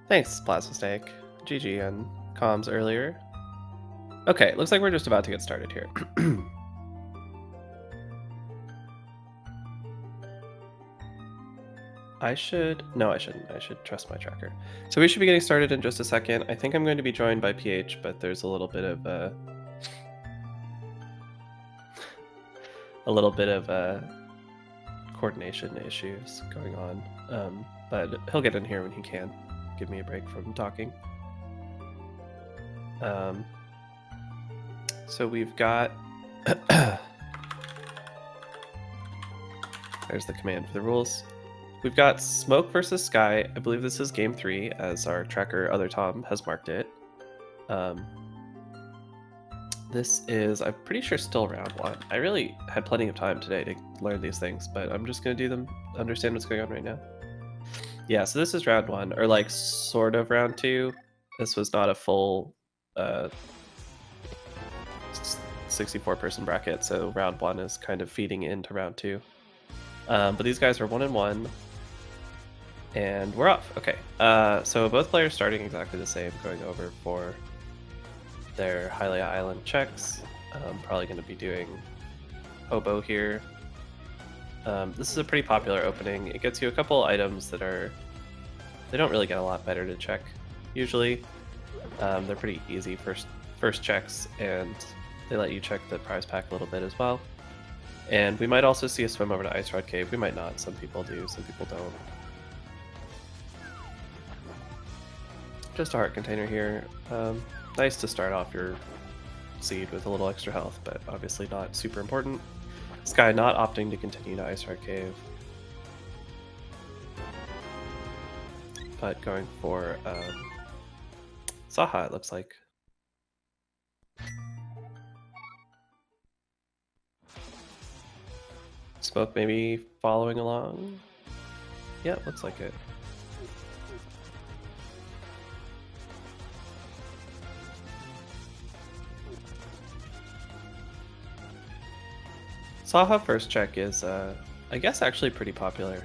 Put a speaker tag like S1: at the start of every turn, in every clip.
S1: Thanks, Plasma Snake. GG and comms earlier. Okay, looks like we're just about to get started here. No, I shouldn't. I should trust my tracker. So we should be getting started in just a second. I think I'm going to be joined by PH, but there's a little bit of coordination issues going on. But he'll get in here when he can. Give me a break from talking. So we've got there's the command for the rules. We've got Smoke versus Sky. I believe this is game 3, as our tracker, Other Tom, has marked it. This is, I'm pretty sure, still round 1. I really had plenty of time today to learn these things, but I'm just going to do them, understand what's going on right now. Yeah, so this is round 1, or like sort of round 2. This was not a full 64-person bracket, so round 1 is kind of feeding into round 2. But these guys are 1-1. And we're off. Okay, so both players starting exactly the same, going over for their Hylia Island checks. Probably going to be doing Hobo here. This is a pretty popular opening. It gets you a couple items that they don't really get a lot better to check usually. They're pretty easy first checks, and they let you check the prize pack a little bit as well. And we might also see a swim over to Ice Rod Cave. We might not. Some people do, some people don't. Just a heart container here. Nice to start off your seed with a little extra health, but obviously not super important. Sky not opting to continue to Ice Heart Cave, but going for Saha, it looks like. Smoke maybe following along. Yeah, looks like it. Saha first check is, I guess, actually pretty popular.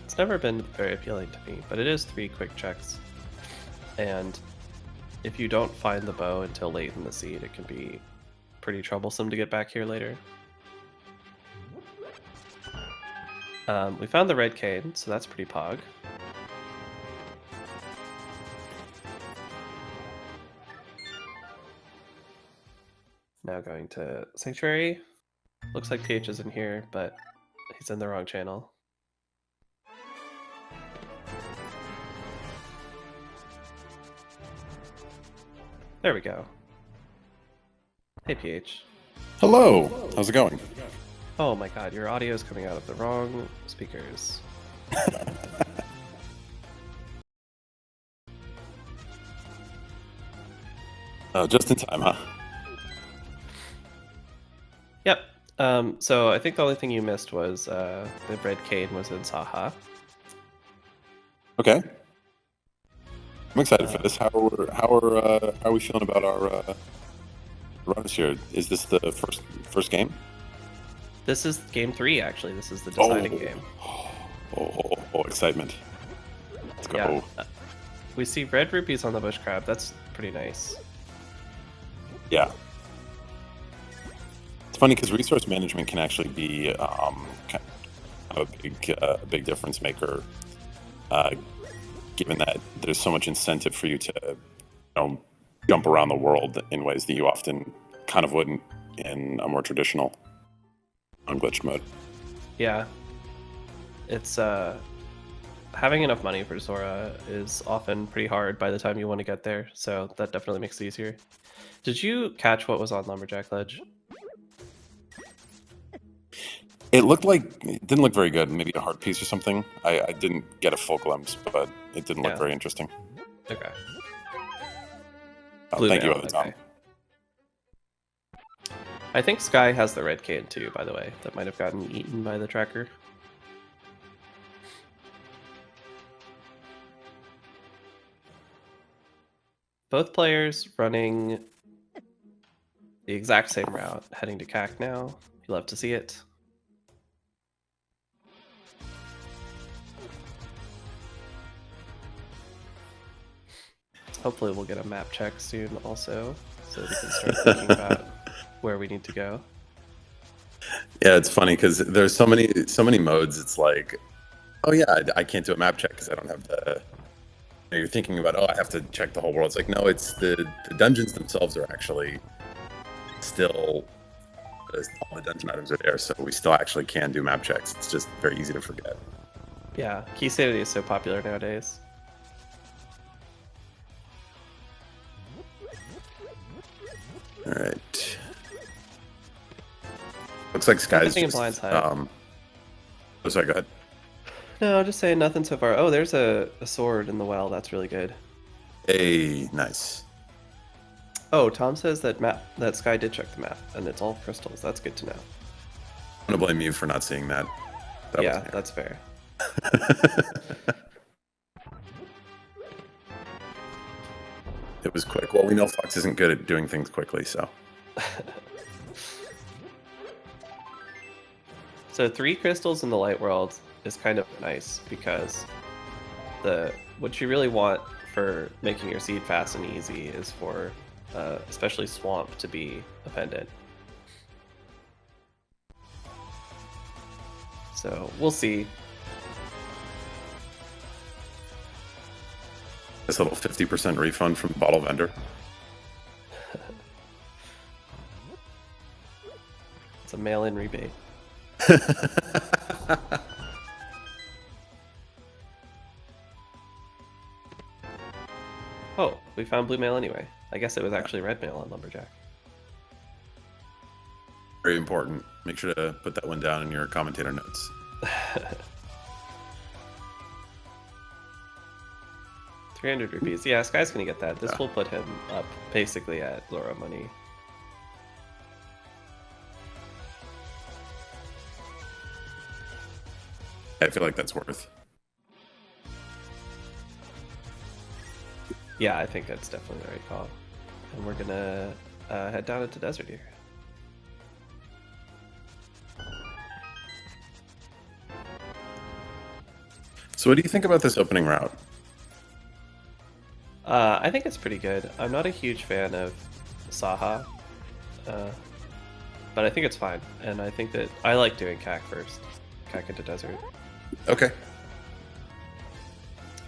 S1: It's never been very appealing to me, but it is 3 quick checks. And if you don't find the bow until late in the seed, it can be pretty troublesome to get back here later. We found the red cane, so that's pretty pog. Now going to Sanctuary. Looks like PH is in here, but he's in the wrong channel. There we go. Hey, PH.
S2: Hello. How's it going?
S1: Oh my god, your audio is coming out of the wrong speakers.
S2: Just in time, huh?
S1: Yep. So I think the only thing you missed was the red cane was in Saha.
S2: Okay. I'm excited for this. How are we feeling about our runners here? Is this the first game?
S1: This is game 3, actually. This is the deciding game.
S2: Oh, excitement. Let's go.
S1: Yeah. We see red rupees on the bush crab. That's pretty nice.
S2: Yeah. It's funny because resource management can actually be kind of a big difference maker, given that there's so much incentive for you to jump around the world in ways that you often kind of wouldn't in a more traditional unglitched mode.
S1: Yeah. It's having enough money for Zora is often pretty hard by the time you want to get there, so that definitely makes it easier. Did you catch what was on Lumberjack Ledge?
S2: It didn't look very good. Maybe a heart piece or something. I didn't get a full glimpse, but it didn't look very interesting.
S1: Okay.
S2: Thank you, Other Tom.
S1: I think Sky has the red cane too, by the way. That might have gotten eaten by the tracker. Both players running the exact same route, heading to CAC now. You love to see it. Hopefully we'll get a map check soon also, so we can start thinking about where we need to go.
S2: Yeah, it's funny because there's so many modes. It's like, oh yeah, I can't do a map check because I don't have the. You're thinking about, oh, I have to check the whole world. It's like, no, it's the dungeons themselves are actually still, all the dungeon items are there, so we still actually can do map checks. It's just very easy to forget.
S1: Yeah, Key Sanity is so popular nowadays.
S2: All right. Looks like Sky's
S1: Nothing in
S2: just,
S1: Blind's Hide.
S2: oh, sorry, go ahead.
S1: No, just saying nothing so far. Oh, there's a sword in the well. That's really good.
S2: Hey, nice.
S1: Oh, Tom says that Sky did check the map, and it's all crystals. That's good to know.
S2: I'm gonna blame you for not seeing that.
S1: Yeah, that's fair.
S2: It was quick. Well, we know Fox isn't good at doing things quickly, so.
S1: So 3 crystals in the light world is kind of nice because what you really want for making your seed fast and easy is for especially swamp to be a pendant. So we'll see.
S2: This little 50% refund from bottle vendor.
S1: It's a mail-in rebate. Oh, we found blue mail anyway. I guess it was actually red mail on Lumberjack.
S2: Very important. Make sure to put that one down in your commentator notes.
S1: 300 rupees. Yeah, Sky's gonna get that. This will put him up basically at Zoro money.
S2: I feel like that's worth.
S1: Yeah, I think that's definitely the right call. And we're gonna head down into Desert here.
S2: So what do you think about this opening route?
S1: I think it's pretty good. I'm not a huge fan of Saha, but I think it's fine. And I think that I like doing CAC first. CAC into Desert.
S2: Okay.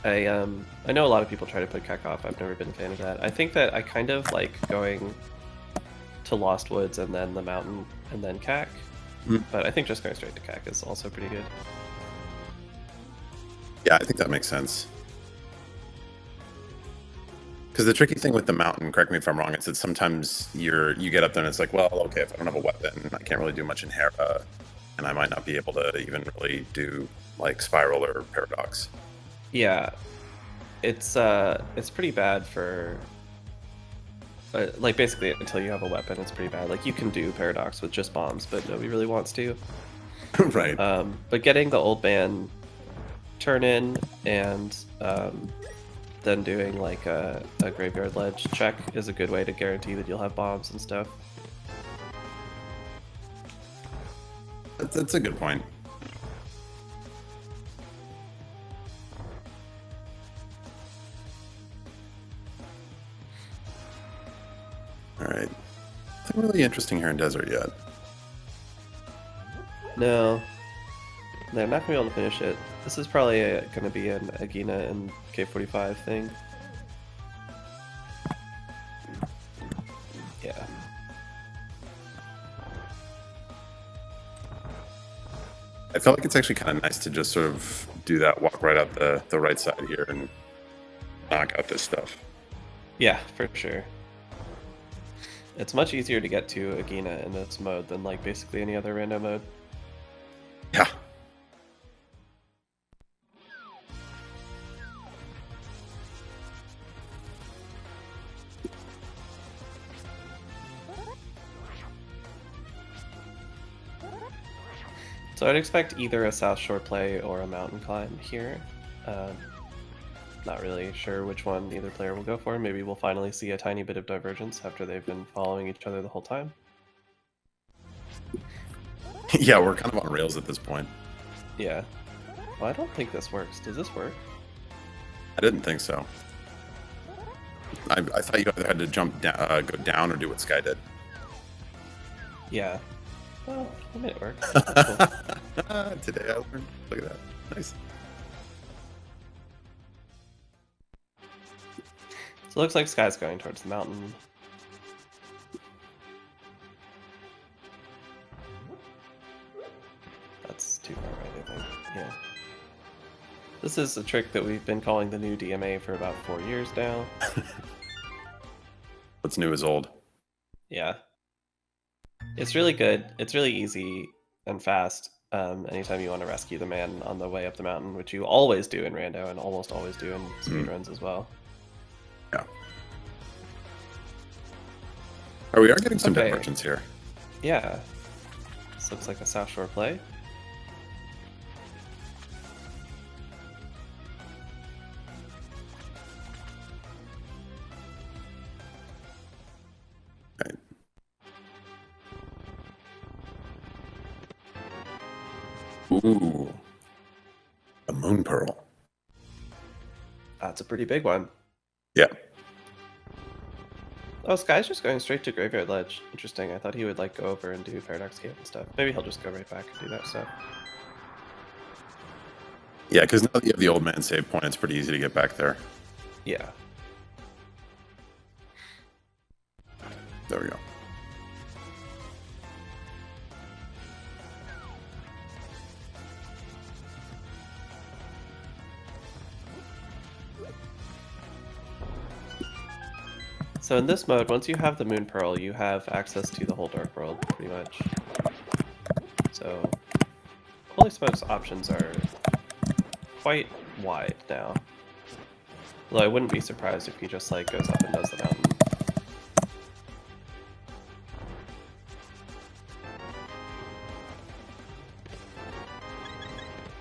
S1: I know a lot of people try to put CAC off. I've never been a fan of that. I think that I kind of like going to Lost Woods and then the mountain and then CAC. But I think just going straight to CAC is also pretty good.
S2: Yeah, I think that makes sense. Because the tricky thing with the mountain, correct me if I'm wrong, is that sometimes you get up there and it's like, well, okay, if I don't have a weapon, I can't really do much in Hera, and I might not be able to even really do like Spiral or Paradox.
S1: Yeah, it's pretty bad for like basically until you have a weapon, it's pretty bad. Like you can do Paradox with just bombs, but nobody really wants to.
S2: Right.
S1: But getting the old man turn in and then doing like a graveyard ledge check is a good way to guarantee that you'll have bombs and stuff.
S2: That's a good point. All right. Nothing really interesting here in Desert yet.
S1: No, I'm not gonna be able to finish it. This is probably going to be an Agina and K45 thing. Yeah.
S2: I felt like it's actually kind of nice to just sort of do that, walk right out the right side here and knock out this stuff.
S1: Yeah, for sure. It's much easier to get to Agina in this mode than like basically any other random mode.
S2: Yeah.
S1: So I'd expect either a South Shore play or a mountain climb here. Not really sure which one either player will go for. Maybe we'll finally see a tiny bit of divergence after they've been following each other the whole time.
S2: Yeah, we're kind of on rails at this point.
S1: Yeah. Well, I don't think this works. Does this work?
S2: I didn't think so. I thought you either had to jump down, go down, or do what Sky did.
S1: Yeah. Well, I made it work. That's cool.
S2: Today I learned. Look at that. Nice.
S1: So it looks like Sky's going towards the mountain. That's too far right, I think. Yeah. This is a trick that we've been calling the new DMA for about 4 years now.
S2: What's new is old.
S1: Yeah. It's really good. It's really easy and fast. Anytime you want to rescue the man on the way up the mountain, which you always do in Rando and almost always do in speedruns as well.
S2: Yeah. Oh, we are getting some
S1: Okay.
S2: dead merchants here.
S1: Yeah. This looks like a South Shore play.
S2: Right. Ooh. A moon pearl.
S1: That's a pretty big one.
S2: Yeah.
S1: Oh, Sky's just going straight to Graveyard Ledge. Interesting. I thought he would like go over and do Paradox Cave and stuff. Maybe he'll just go right back and do that stuff.
S2: Yeah, because now that you have the old man save point, it's pretty easy to get back there.
S1: Yeah.
S2: There we go.
S1: So in this mode, once you have the Moon Pearl, you have access to the whole Dark World, pretty much. So HolySmoke's options are quite wide now. Although I wouldn't be surprised if he just like goes up and does the mountain.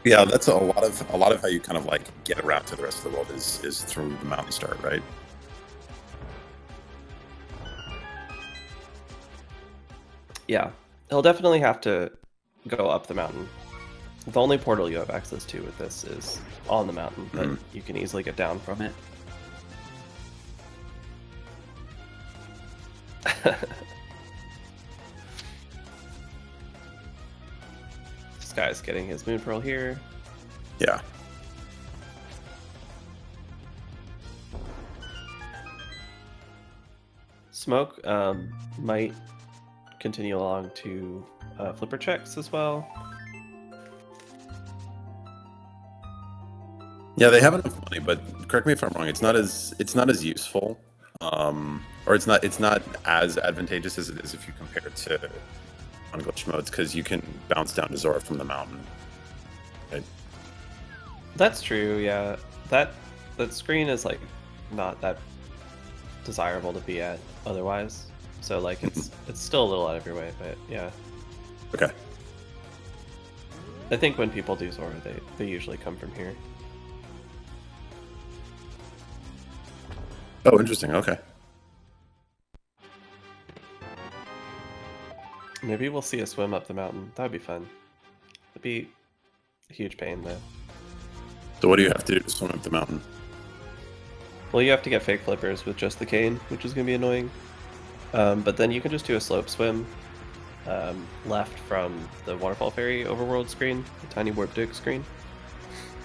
S2: Yeah, that's a lot of how you kind of like get around to the rest of the world is through the mountain start, right?
S1: Yeah, he'll definitely have to go up the mountain. The only portal you have access to with this is on the mountain, but you can easily get down from it. This guy's getting his Moon Pearl here.
S2: Yeah.
S1: Smoke might continue along to flipper checks as well.
S2: Yeah, they have enough money, but correct me if I'm wrong. It's not as useful, or it's not as advantageous as it is if you compare it to on-glitch modes, because you can bounce down to Zora from the mountain. Right?
S1: That's true. Yeah, that screen is like not that desirable to be at otherwise. So like it's still a little out of your way, but yeah.
S2: Okay.
S1: I think when people do Zora, they usually come from here.
S2: Oh, interesting. Okay.
S1: Maybe we'll see a swim up the mountain. That'd be fun. It'd be a huge pain though.
S2: So what do you have to do to swim up the mountain?
S1: Well, you have to get fake flippers with just the cane, which is gonna be annoying. But then you can just do a slope swim left from the waterfall fairy overworld screen, the tiny warp dig screen.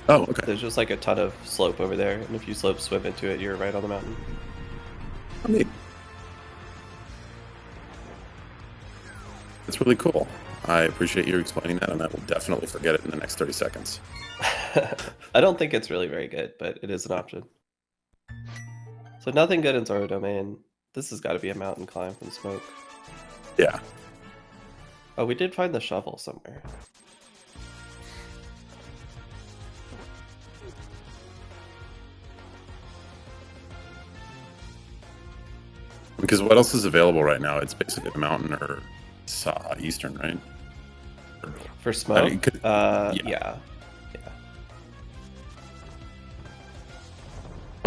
S2: Oh, okay.
S1: There's just like a ton of slope over there, and if you slope swim into it, you're right on the mountain.
S2: Oh, neat. That's really cool. I appreciate you explaining that, and I will definitely forget it in the next 30 seconds.
S1: I don't think it's really very good, but it is an option. So nothing good in Zora Domain. This has got to be a mountain climb from Smoke.
S2: Yeah.
S1: Oh, we did find the shovel somewhere.
S2: Because what else is available right now? It's basically the mountain or eastern, right?
S1: For Smoke?
S2: I mean,
S1: yeah.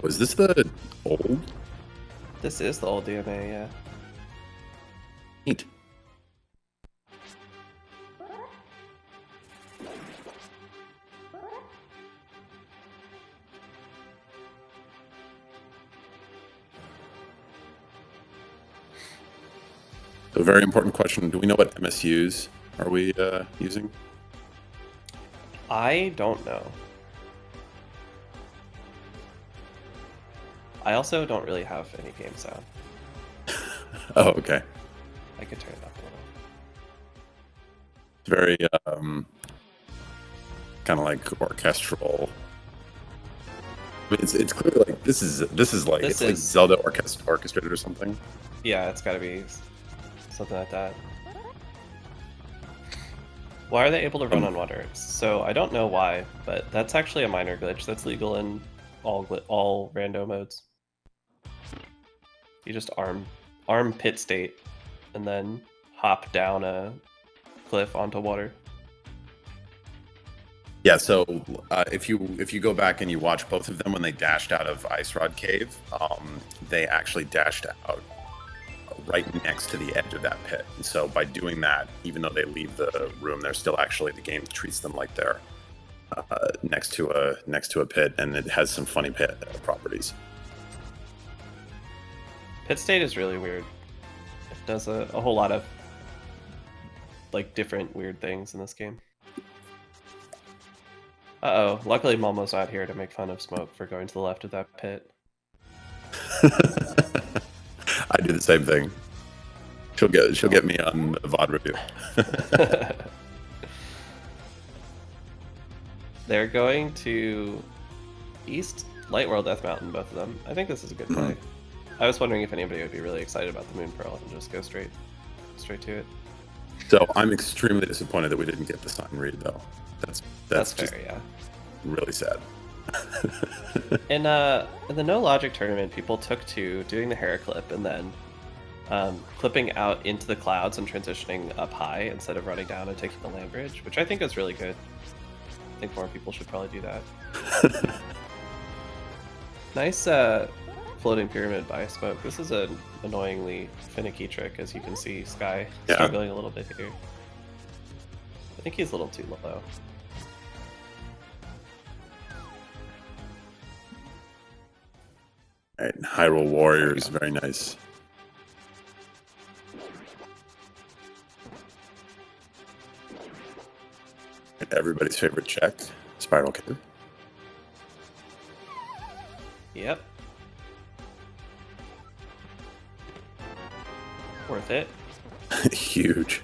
S2: Oh, is this the old?
S1: This is the old DMA, yeah.
S2: Neat. A very important question. Do we know what MSUs are we using?
S1: I don't know. I also don't really have any game sound.
S2: Oh, okay.
S1: I could turn it up a little.
S2: It's very kind of like orchestral. I mean, it's clearly like this is like
S1: This
S2: it's like
S1: is-
S2: Zelda orchestrated or something.
S1: Yeah, it's gotta be something like that. Why are they able to run on water? So I don't know why, but that's actually a minor glitch. That's legal in all rando modes. You just arm pit state and then hop down a cliff onto water.
S2: Yeah, so if you go back and you watch both of them when they dashed out of Ice Rod Cave, they actually dashed out right next to the edge of that pit. And so by doing that, even though they leave the room, they're still actually, the game treats them like they're next to a pit, and it has some funny pit properties.
S1: Pit state is really weird. It does a whole lot of like different weird things in this game. Uh-oh, luckily Momo's not here to make fun of Smoke for going to the left of that pit.
S2: I do the same thing. She'll get me on the VOD review.
S1: They're going to East Light World Death Mountain, both of them. I think this is a good play. I was wondering if anybody would be really excited about the Moon Pearl and just go straight to it.
S2: So I'm extremely disappointed that we didn't get the sign read though. That's
S1: fair,
S2: just
S1: yeah.
S2: really sad.
S1: In the No Logic tournament, people took to doing the Hera clip and then clipping out into the clouds and transitioning up high instead of running down and taking the land bridge, which I think is really good. I think more people should probably do that. Nice floating pyramid by Smoke. This is an annoyingly finicky trick, as you can see. Sky struggling a little bit here. I think he's a little too low.
S2: All right, Hyrule Warriors, very nice. And everybody's favorite check, Spiral Cave.
S1: Yep. Worth it.
S2: Huge.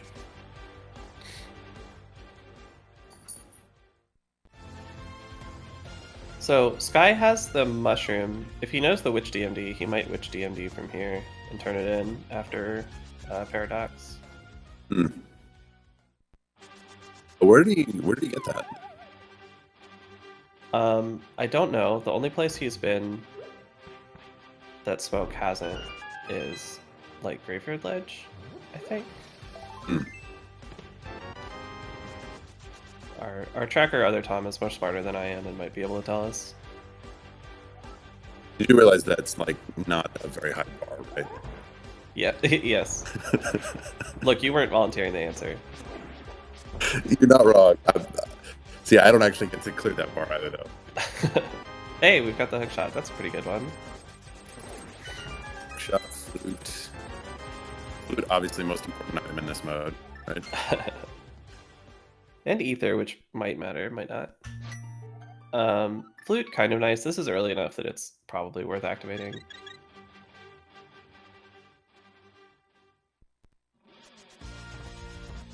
S1: So Sky has the mushroom. If he knows the Witch DMD, he might Witch DMD from here and turn it in after Paradox.
S2: Where did he get that?
S1: I don't know. The only place he's been that Smoke hasn't is like Graveyard Ledge, I think. Our tracker, Other Tom, is much smarter than I am and might be able to tell us.
S2: Did you realize that's like not a very high bar, right?
S1: Yeah, yes. Look, you weren't volunteering the answer.
S2: You're not wrong. See, I don't actually get to clear that bar either, though.
S1: Hey, we've got the hook shot. That's a pretty good one.
S2: Shot, flute. Flute, obviously, most important item in this mode, right?
S1: And ether, which might matter, might not. Flute, kind of nice. This is early enough that it's probably worth activating.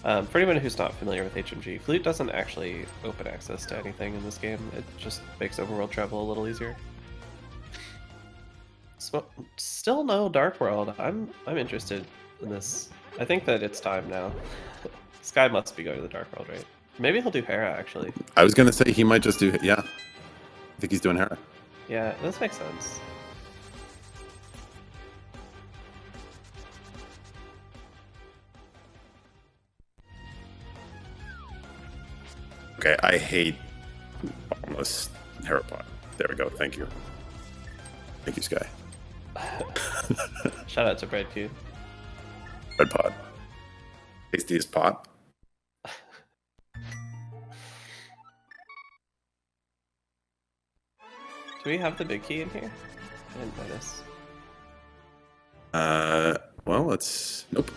S1: For anyone who's not familiar with HMG, Flute doesn't actually open access to anything in this game. It just makes overworld travel a little easier. Still no Dark World. I'm interested in this. I think that it's time now. Sky must be going to the Dark World, right? Maybe he'll do Hera, actually.
S2: I was gonna say he might just do, yeah. I think he's doing Hera.
S1: Yeah, this makes sense.
S2: Okay, I hate almost Hera pot. There we go. Thank you. Thank you, Sky.
S1: Shout out to Bread Cube.
S2: Red pot. Tastiest pot.
S1: Do we have the big key in here? I didn't notice.
S2: Well, let's. Nope.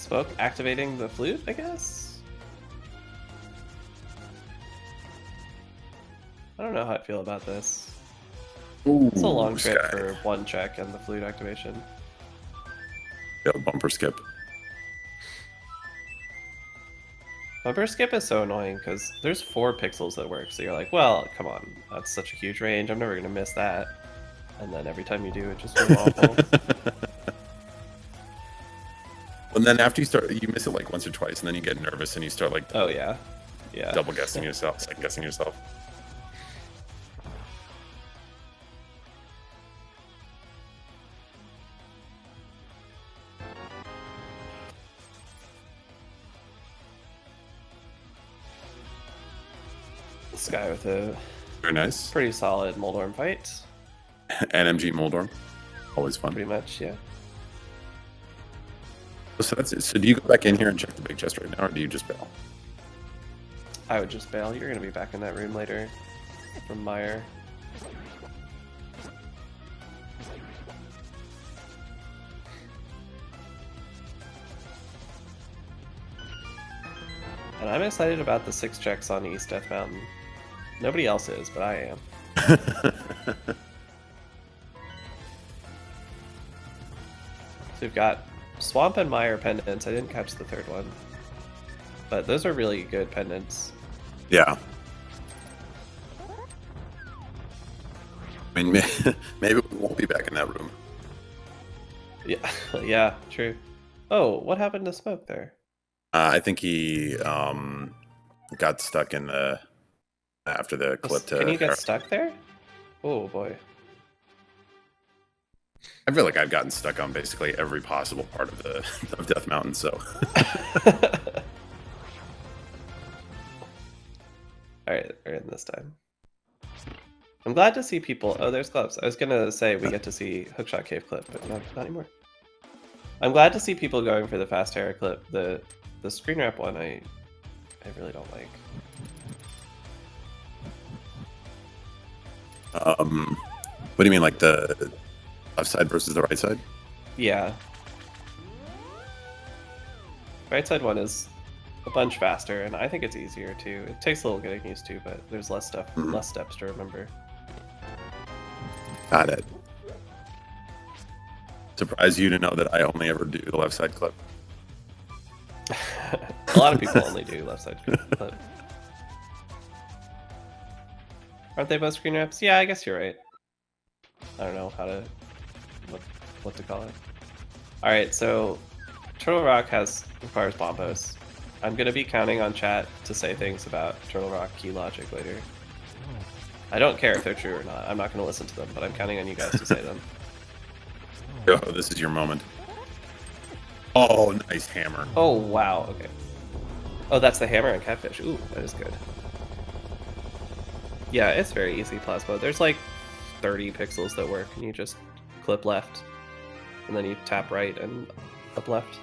S1: Smoke activating the flute, I guess? I don't know how I feel about this.
S2: Ooh,
S1: It's a long trip
S2: Sky.
S1: for one check and the flute activation.
S2: Yeah, bumper skip.
S1: Bumper skip is so annoying because there's 4 pixels that work, so you're like, well, come on, that's such a huge range, I'm never going to miss that. And then every time you do, it just feels awful.
S2: And then after you start, you miss it like once or twice, and then you get nervous and you start like
S1: Oh, yeah. Yeah.
S2: double guessing yourself, second guessing yourself.
S1: This guy with a
S2: Very nice.
S1: pretty solid Moldorm fight.
S2: NMG Moldorm. Always fun.
S1: Pretty much, yeah.
S2: So that's it. So do you go back in here and check the big chest right now, or do you just bail?
S1: I would just bail. You're going to be back in that room later from Meyer. And I'm excited about the 6 checks on East Death Mountain. Nobody else is, but I am. So we've got Swamp and Mire pendants. I didn't catch the third one. But those are really good pendants.
S2: Yeah. I mean, maybe we won't be back in that room.
S1: Yeah, yeah, true. Oh, what happened to Smoke there?
S2: I think he got stuck in the after the clip.
S1: Can you get stuck there? Oh boy.
S2: I feel like I've gotten stuck on basically every possible part of the of Death Mountain. So.
S1: All right, we're in this time. I'm glad to see people. Oh, there's gloves. I was gonna say we get to see Hookshot Cave clip, but no, not anymore. I'm glad to see people going for the fast Terra clip. The screen wrap one, I really don't like.
S2: What do you mean, like the left side versus the right side?
S1: Yeah. Right side one is a bunch faster, and I think it's easier too. It takes a little getting used to, but there's less stuff, less steps to remember.
S2: Got it. Surprise you to know that I only ever do the left side clip.
S1: A lot of people only do left side clip. Aren't they both screen wraps? Yeah, I guess you're right. I don't know how to what to call it. All right, so Turtle Rock requires Bombos. I'm gonna be counting on chat to say things about Turtle Rock key logic later. I don't care if they're true or not. I'm not gonna listen to them, but I'm counting on you guys to say them.
S2: Oh, this is your moment. Oh, nice hammer.
S1: Oh wow. Okay. Oh, that's the hammer and catfish. Ooh, that is good. Yeah, it's very easy, Plasma. There's like 30 pixels that work, and you just clip left, and then you tap right and up left.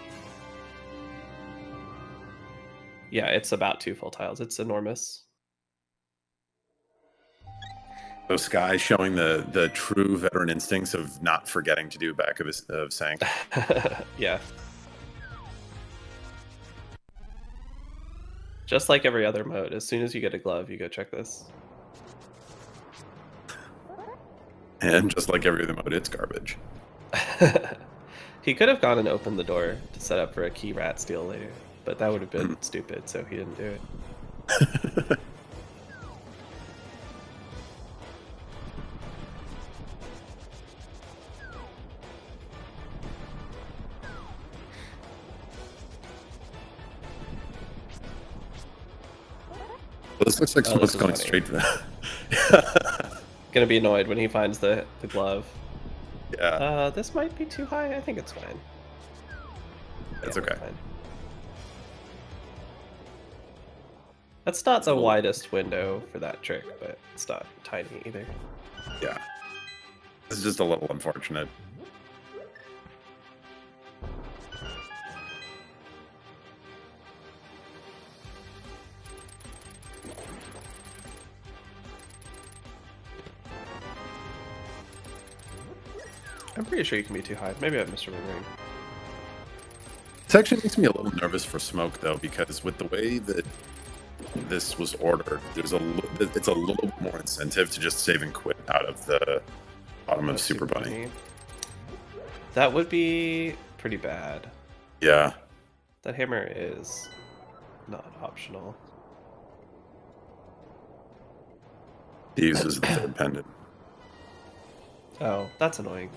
S1: Yeah, it's about 2 full tiles. It's enormous.
S2: So Sky showing the true veteran instincts of not forgetting to do back of Sank.
S1: Yeah. Just like every other mode, as soon as you get a glove, you go check this.
S2: And just like every other mode, it's garbage.
S1: He could have gone and opened the door to set up for a key rat steal later, but that would have been stupid, so he didn't do it.
S2: Well, this looks like Smoke's going
S1: funny.
S2: straight for that.
S1: Gonna be annoyed when he finds the glove.
S2: Yeah.
S1: This might be too high. I think it's fine.
S2: It's
S1: Yeah,
S2: okay.
S1: fine. That's not the widest window for that trick, but it's not tiny either.
S2: Yeah. It's just a little unfortunate.
S1: I'm pretty sure you can be too high. Maybe I'm misremembering.
S2: This actually makes me a little nervous for Smoke though, because with the way that this was ordered, it's a little bit more incentive to just save and quit out of the bottom of Super Bunny.
S1: That would be pretty bad.
S2: Yeah.
S1: That hammer is not optional.
S2: He uses the third pendant.
S1: Oh, that's annoying.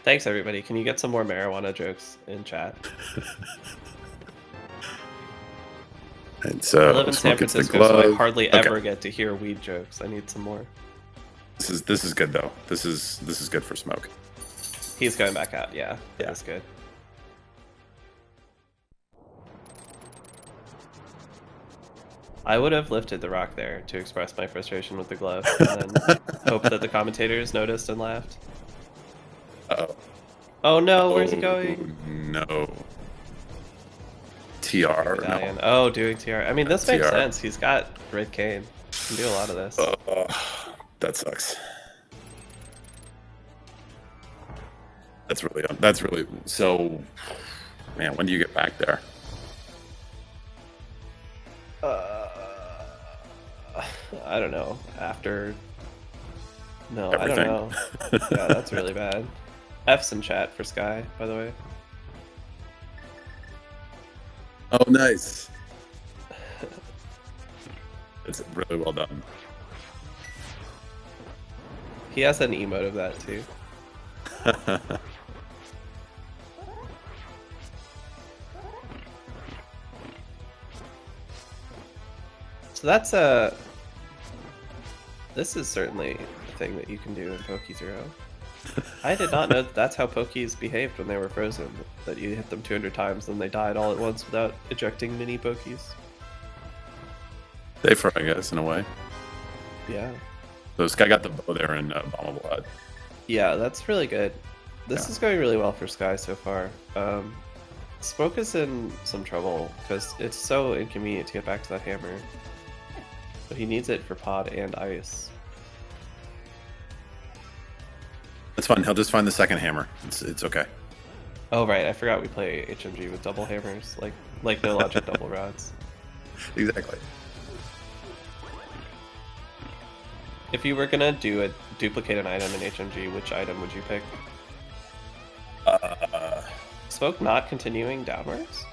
S1: Thanks, everybody. Can you get some more marijuana jokes in chat?
S2: And so
S1: I live in San Francisco, so I hardly ever get to hear weed jokes. I need some more.
S2: This is good though. This is good for Smoke.
S1: He's going back out. Yeah, that's good. I would have lifted the rock there to express my frustration with the glove, and then hope that the commentators noticed and laughed.
S2: Uh-oh.
S1: Oh no, where's he going?
S2: No. TR.
S1: No. Oh, doing TR. I mean, this makes
S2: TR.
S1: sense. He's got Great Cane. He can do a lot of this.
S2: That sucks. That's really so. Man, when do you get back there?
S1: I don't know. After. No,
S2: Everything.
S1: I don't know. Yeah, that's really bad. F's in chat for Sky, by the way.
S2: Oh, nice. It's really well done.
S1: He has an emote of that too. So that's this is certainly a thing that you can do in Poke0. I did not know that that's how Pokies behaved when they were frozen. That you hit them 200 times and they died all at once without ejecting mini Pokies.
S2: Safer, I guess, in a way.
S1: Yeah.
S2: So Sky got the bow there in Bombable Hut.
S1: Yeah, that's really good. This is going really well for Sky so far. Smoke is in some trouble because it's so inconvenient to get back to that hammer. But he needs it for pod and ice.
S2: It's fun. He'll just find the second hammer. It's okay.
S1: Oh right, I forgot we play HMG with double hammers, like no logic double rods.
S2: Exactly.
S1: If you were gonna duplicate an item in HMG, which item would you pick? Smoke not continuing downwards?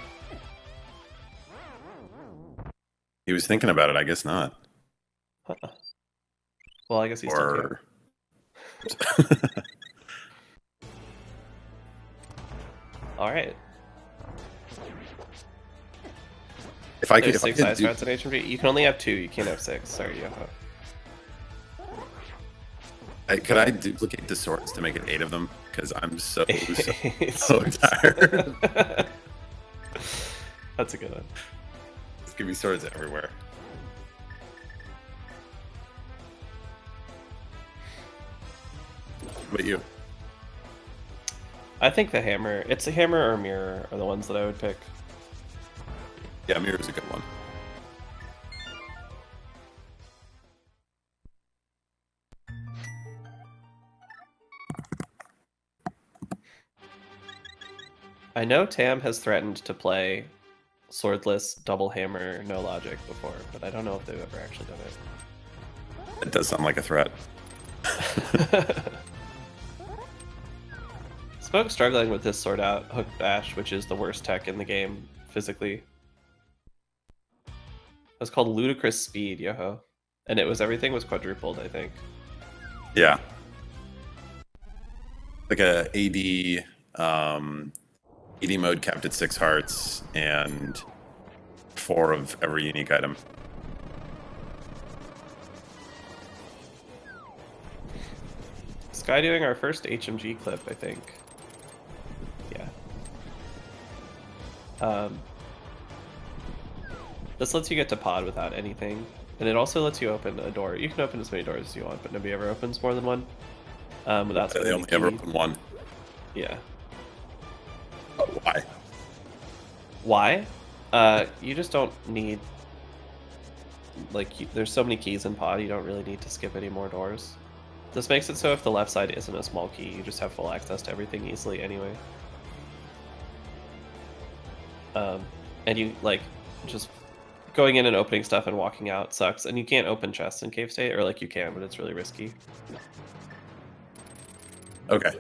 S2: He was thinking about it. I guess not.
S1: Huh. Well, I guess he's still here. All right.
S2: If I
S1: There's
S2: could,
S1: 6 ice rods in HMG. You can only have 2. You can't have 6. Sorry, Yoho.
S2: could I duplicate the swords to make it 8 of them? Because I'm so tired.
S1: That's a good one.
S2: Just give me swords everywhere. What about you?
S1: I think the hammer. It's a hammer or mirror are the ones that I would pick.
S2: Yeah, mirror's a good one.
S1: I know Tam has threatened to play swordless double hammer no logic before, but I don't know if they've ever actually done it.
S2: It does sound like a threat.
S1: Smoke's struggling with this sort out hook bash, which is the worst tech in the game physically. It's called ludicrous speed, Yoho, and everything was quadrupled, I think.
S2: Yeah, like a AD mode capped at 6 hearts and 4 of every unique item.
S1: Sky doing our first HMG clip, I think. Yeah. This lets you get to pod without anything, and it also lets you open a door. You can open as many doors as you want, but nobody ever opens more than one. Without
S2: They only ever open one.
S1: Yeah.
S2: Oh, why?
S1: Why? You just don't need like there's so many keys in pod, you don't really need to skip any more doors. This makes it so if the left side isn't a small key, you just have full access to everything easily anyway. And you like just going in and opening stuff and walking out sucks, and you can't open chests in cave state, or like you can, but it's really risky.
S2: Okay.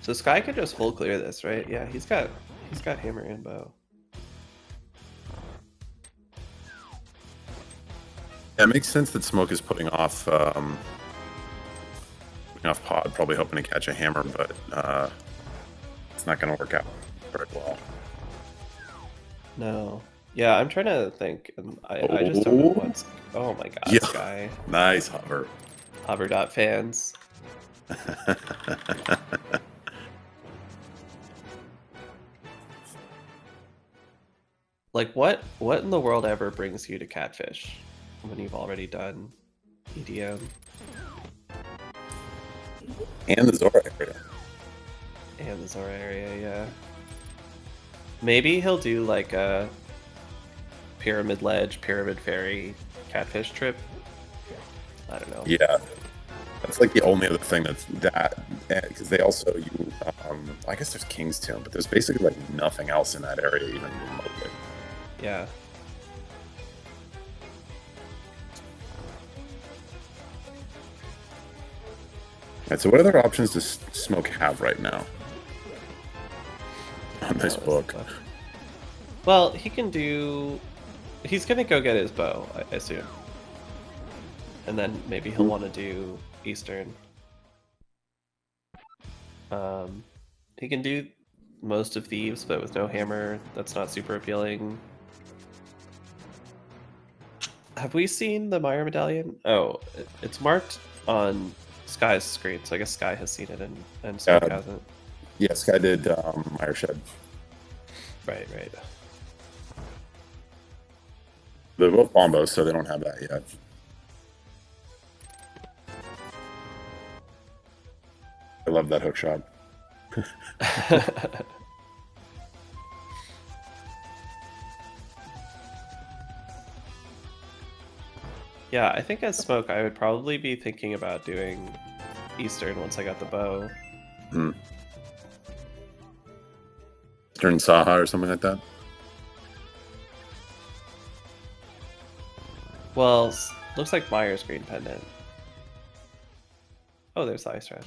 S1: So Sky could just full clear this, right? Yeah, he's got hammer and bow.
S2: Yeah, it makes sense that Smoke is putting off pod, probably hoping to catch a hammer, but it's not going to work out very well.
S1: No. Yeah, I'm trying to think, and I just don't know what's. Oh my god,
S2: Yeah.
S1: Sky.
S2: Nice hover.
S1: Hover fans. Like what in the world ever brings you to catfish when you've already done EDM
S2: And the Zora area.
S1: and the Zora area? Yeah. Maybe he'll do like a pyramid ledge, pyramid fairy catfish trip. I don't know.
S2: Yeah. That's like the only other thing that's that, because they also, I guess there's King's Tomb, but there's basically like nothing else in that area, even remotely.
S1: Yeah.
S2: Alright, so what other options does Smoke have right now on this book?
S1: Well, he can do. He's gonna go get his bow, I assume, and then maybe he'll want to do Eastern. He can do most of Thieves, but with no hammer, that's not super appealing. Have we seen the Meyer medallion? Oh, it's marked on Sky's screen, so I guess Sky has seen it and Smoke hasn't.
S2: Yeah, Sky did Meyer Shed.
S1: Right.
S2: They're both bombos, so they don't have that yet. I love that hook shot.
S1: Yeah, I think as Smoke, I would probably be thinking about doing Eastern once I got the bow.
S2: Eastern Saha or something like that?
S1: Well, looks like Meyer's green pendant. Oh, there's the ice rod.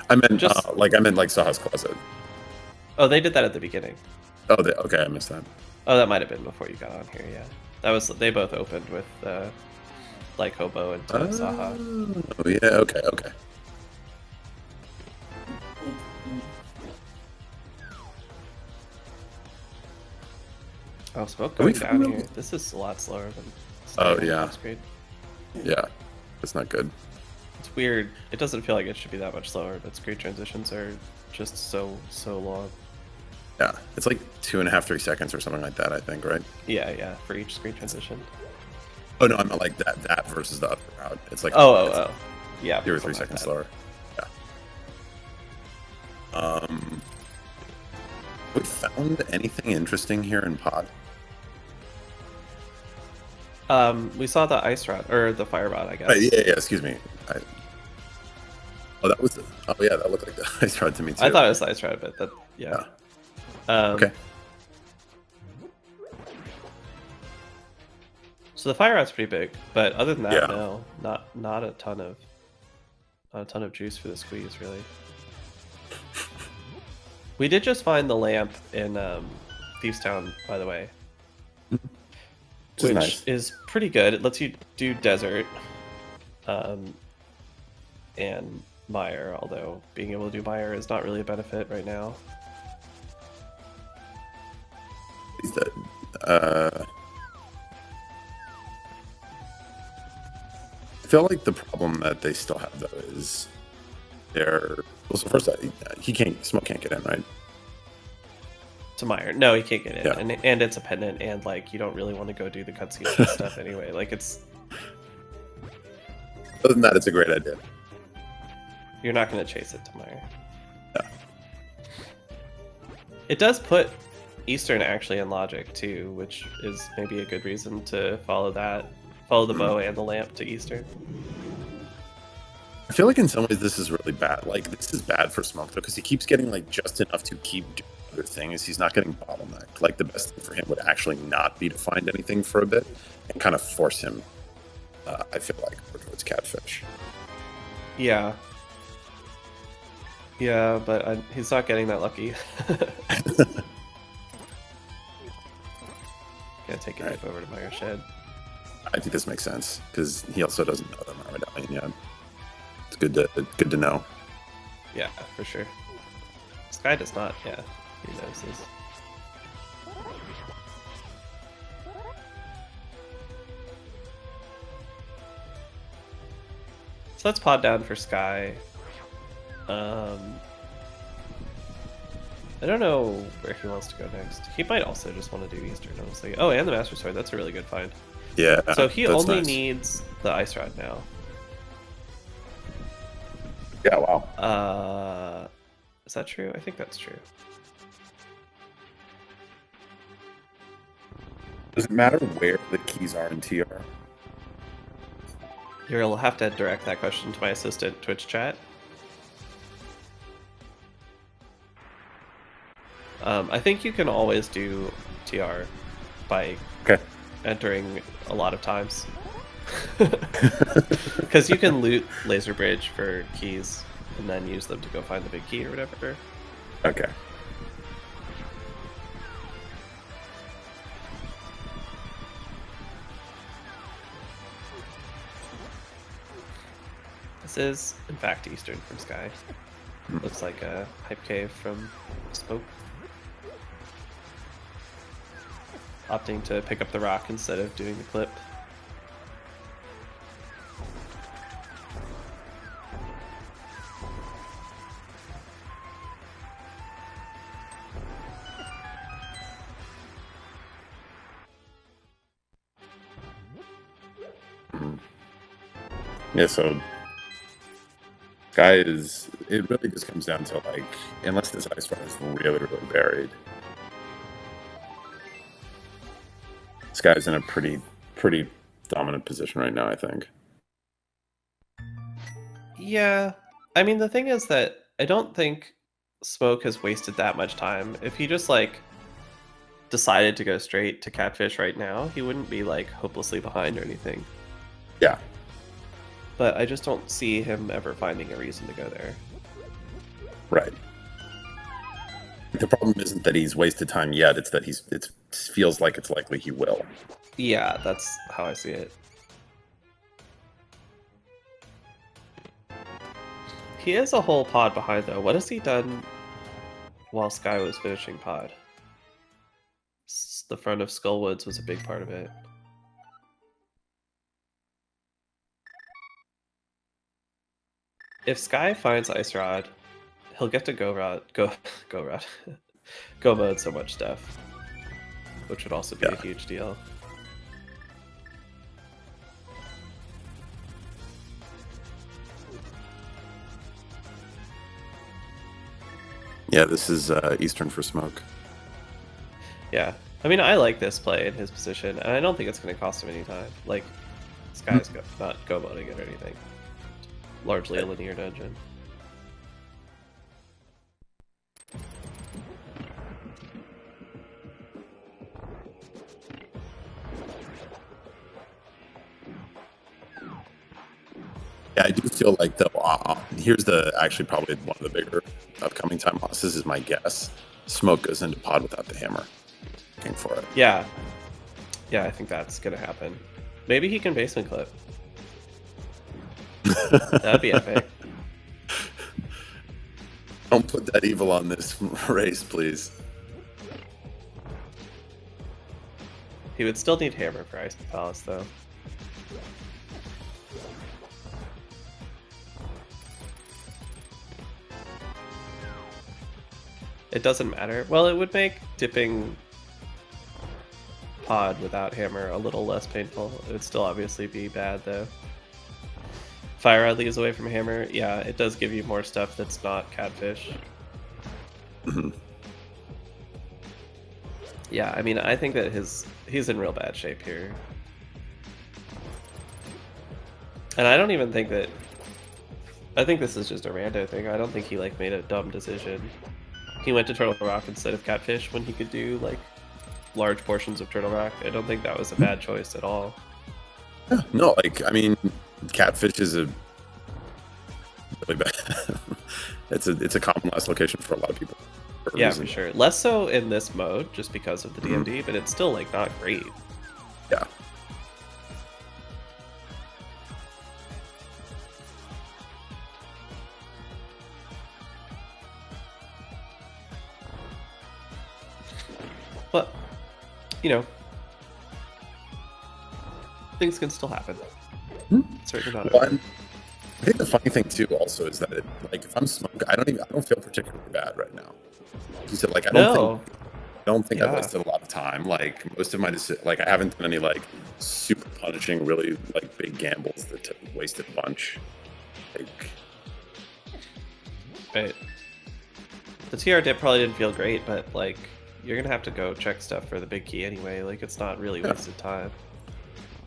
S2: I meant like Saha's Closet.
S1: Oh, they did that at the beginning.
S2: Oh, okay, I missed that.
S1: Oh, that might have been before you got on here. Yeah, that was. They both opened with like Hobo and Saha.
S2: Oh yeah, okay.
S1: Oh, Smoke going down here. This is a lot slower than.
S2: Oh yeah.
S1: Screen.
S2: Yeah, it's not good.
S1: It's weird. It doesn't feel like it should be that much slower, but screen transitions are just so long.
S2: Yeah, it's like 2.5, 3 seconds or something like that, I think, right?
S1: Yeah, for each screen transition.
S2: Oh no, I meant like that versus the other route. It's like
S1: yeah,
S2: 2 or 3 seconds slower. Yeah. We found anything interesting here in pod?
S1: We saw the ice rod or the fire rod, I guess.
S2: Yeah. Excuse me. That looked like the ice rod to me too.
S1: I thought it was the ice rod, but yeah.
S2: Okay.
S1: So the fire rod's pretty big, but other than that,
S2: Yeah.
S1: no, not a ton of juice for the squeeze, really. We did just find the lamp in Thieves Town, by the way, which is pretty good. It lets you do desert and Meyer, although being able to do Meyer is not really a benefit right now.
S2: Is that, I feel like the problem that they still have though is so first Smoke can't get in, right?
S1: To Meyer, no, he can't get in,
S2: Yeah.
S1: and it's a pendant, and like you don't really want to go do the cutscenes and stuff anyway. Like it's
S2: Other than that, it's a great idea.
S1: You're not going to chase it tomorrow.
S2: Yeah.
S1: It does put Eastern actually in logic too, which is maybe a good reason to follow that. Follow the bow and the lamp to Eastern.
S2: I feel like in some ways this is really bad. Like, this is bad for Smoke, though, because he keeps getting, like, just enough to keep doing other things. He's not getting bottlenecked. Like, the best thing for him would actually not be to find anything for a bit and kind of force him, I feel like, towards Catfish.
S1: Yeah. Yeah, but he's not getting that lucky. Gonna take a dip over to Meyer Shed.
S2: I think this makes sense, because he also doesn't know that I'm medallion yet. It's good to know.
S1: Yeah, for sure. Sky does not, yeah. He knows this. So let's pod down for Sky. I don't know where he wants to go next. He might also just want to do Eastern, honestly. Oh, and the Master Sword. That's a really good find.
S2: Yeah.
S1: So he only
S2: nice.
S1: needs the Ice Rod now.
S2: Yeah, wow.
S1: Is that true? I think that's true.
S2: Does it matter where the keys are in TR?
S1: You'll have to direct that question to my assistant Twitch chat. I think you can always do TR by entering a lot of times. Because you can loot Laser Bridge for keys and then use them to go find the big key or whatever.
S2: Okay.
S1: This is, in fact, Eastern from Sky. Looks like a hype cave from Smoke. Opting to pick up the rock instead of doing the clip.
S2: Yeah, so Guy is, it really just comes down to, like, unless this Ice Rod is really, really buried, this guy's in a pretty dominant position right now, I think.
S1: Yeah, I mean, the thing is that I don't think Smoke has wasted that much time. If he just, like, decided to go straight to Catfish right now, he wouldn't be, like, hopelessly behind or anything.
S2: Yeah.
S1: But I just don't see him ever finding a reason to go there.
S2: Right. The problem isn't that he's wasted time yet, it's that it feels like it's likely he will.
S1: Yeah, that's how I see it. He is a whole pod behind, though. What has he done while Sky was finishing pod? The front of Skullwoods was a big part of it. If Sky finds Ice Rod, he'll get to go mode so much stuff, which would also be a huge deal.
S2: Yeah, this is Eastern for Smoke.
S1: Yeah, I mean, I like this play in his position, and I don't think it's going to cost him any time. Like, Sky's not go moding it or anything. Largely a linear dungeon.
S2: Yeah, I do feel like, though, here's actually probably one of the bigger upcoming time losses is my guess. Smoke goes into pod without the hammer. Looking for it.
S1: Yeah. Yeah, I think that's going to happen. Maybe he can basement clip. That'd be epic.
S2: Don't put that evil on this race, please.
S1: He would still need hammer for Ice Palace, though. It doesn't matter. Well, it would make dipping pod without hammer a little less painful. It would still obviously be bad, though. Fire Rod leaves away from Hammer. Yeah, it does give you more stuff that's not Catfish. Yeah, I mean, I think that he's in real bad shape here. And I don't even think that... I think this is just a rando thing. I don't think he, like, made a dumb decision. He went to Turtle Rock instead of Catfish when he could do, like, large portions of Turtle Rock. I don't think that was a bad choice at all.
S2: Yeah, no, like, I mean, Catfish is a really bad... it's a common last location for a lot of people.
S1: Yeah, for sure. Less so in this mode, just because of the DMD, but it's still, like, not great.
S2: Yeah.
S1: But, you know, things can still happen. Certainly not.
S2: Well, I think the funny thing too, also, is that like if I'm Smoke, I don't feel particularly bad right now. You said like I don't think I've wasted a lot of time. Like most of my like I haven't done any like super punishing, really like big gambles that took wasted a bunch. Like,
S1: right. The TR dip probably didn't feel great, but like you're gonna have to go check stuff for the big key anyway. Like it's not really wasted time.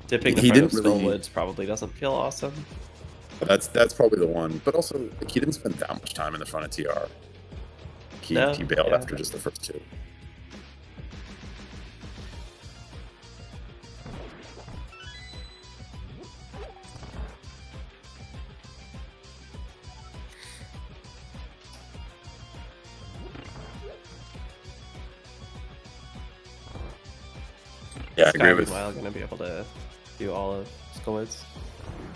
S1: Dipping the front of Skullwoods probably doesn't feel awesome.
S2: That's probably the one. But also, like, he didn't spend that much time in the front of TR. He bailed after just the first two. Yeah, I agree with.
S1: Meanwhile, going to be able to do all of Skullwoods.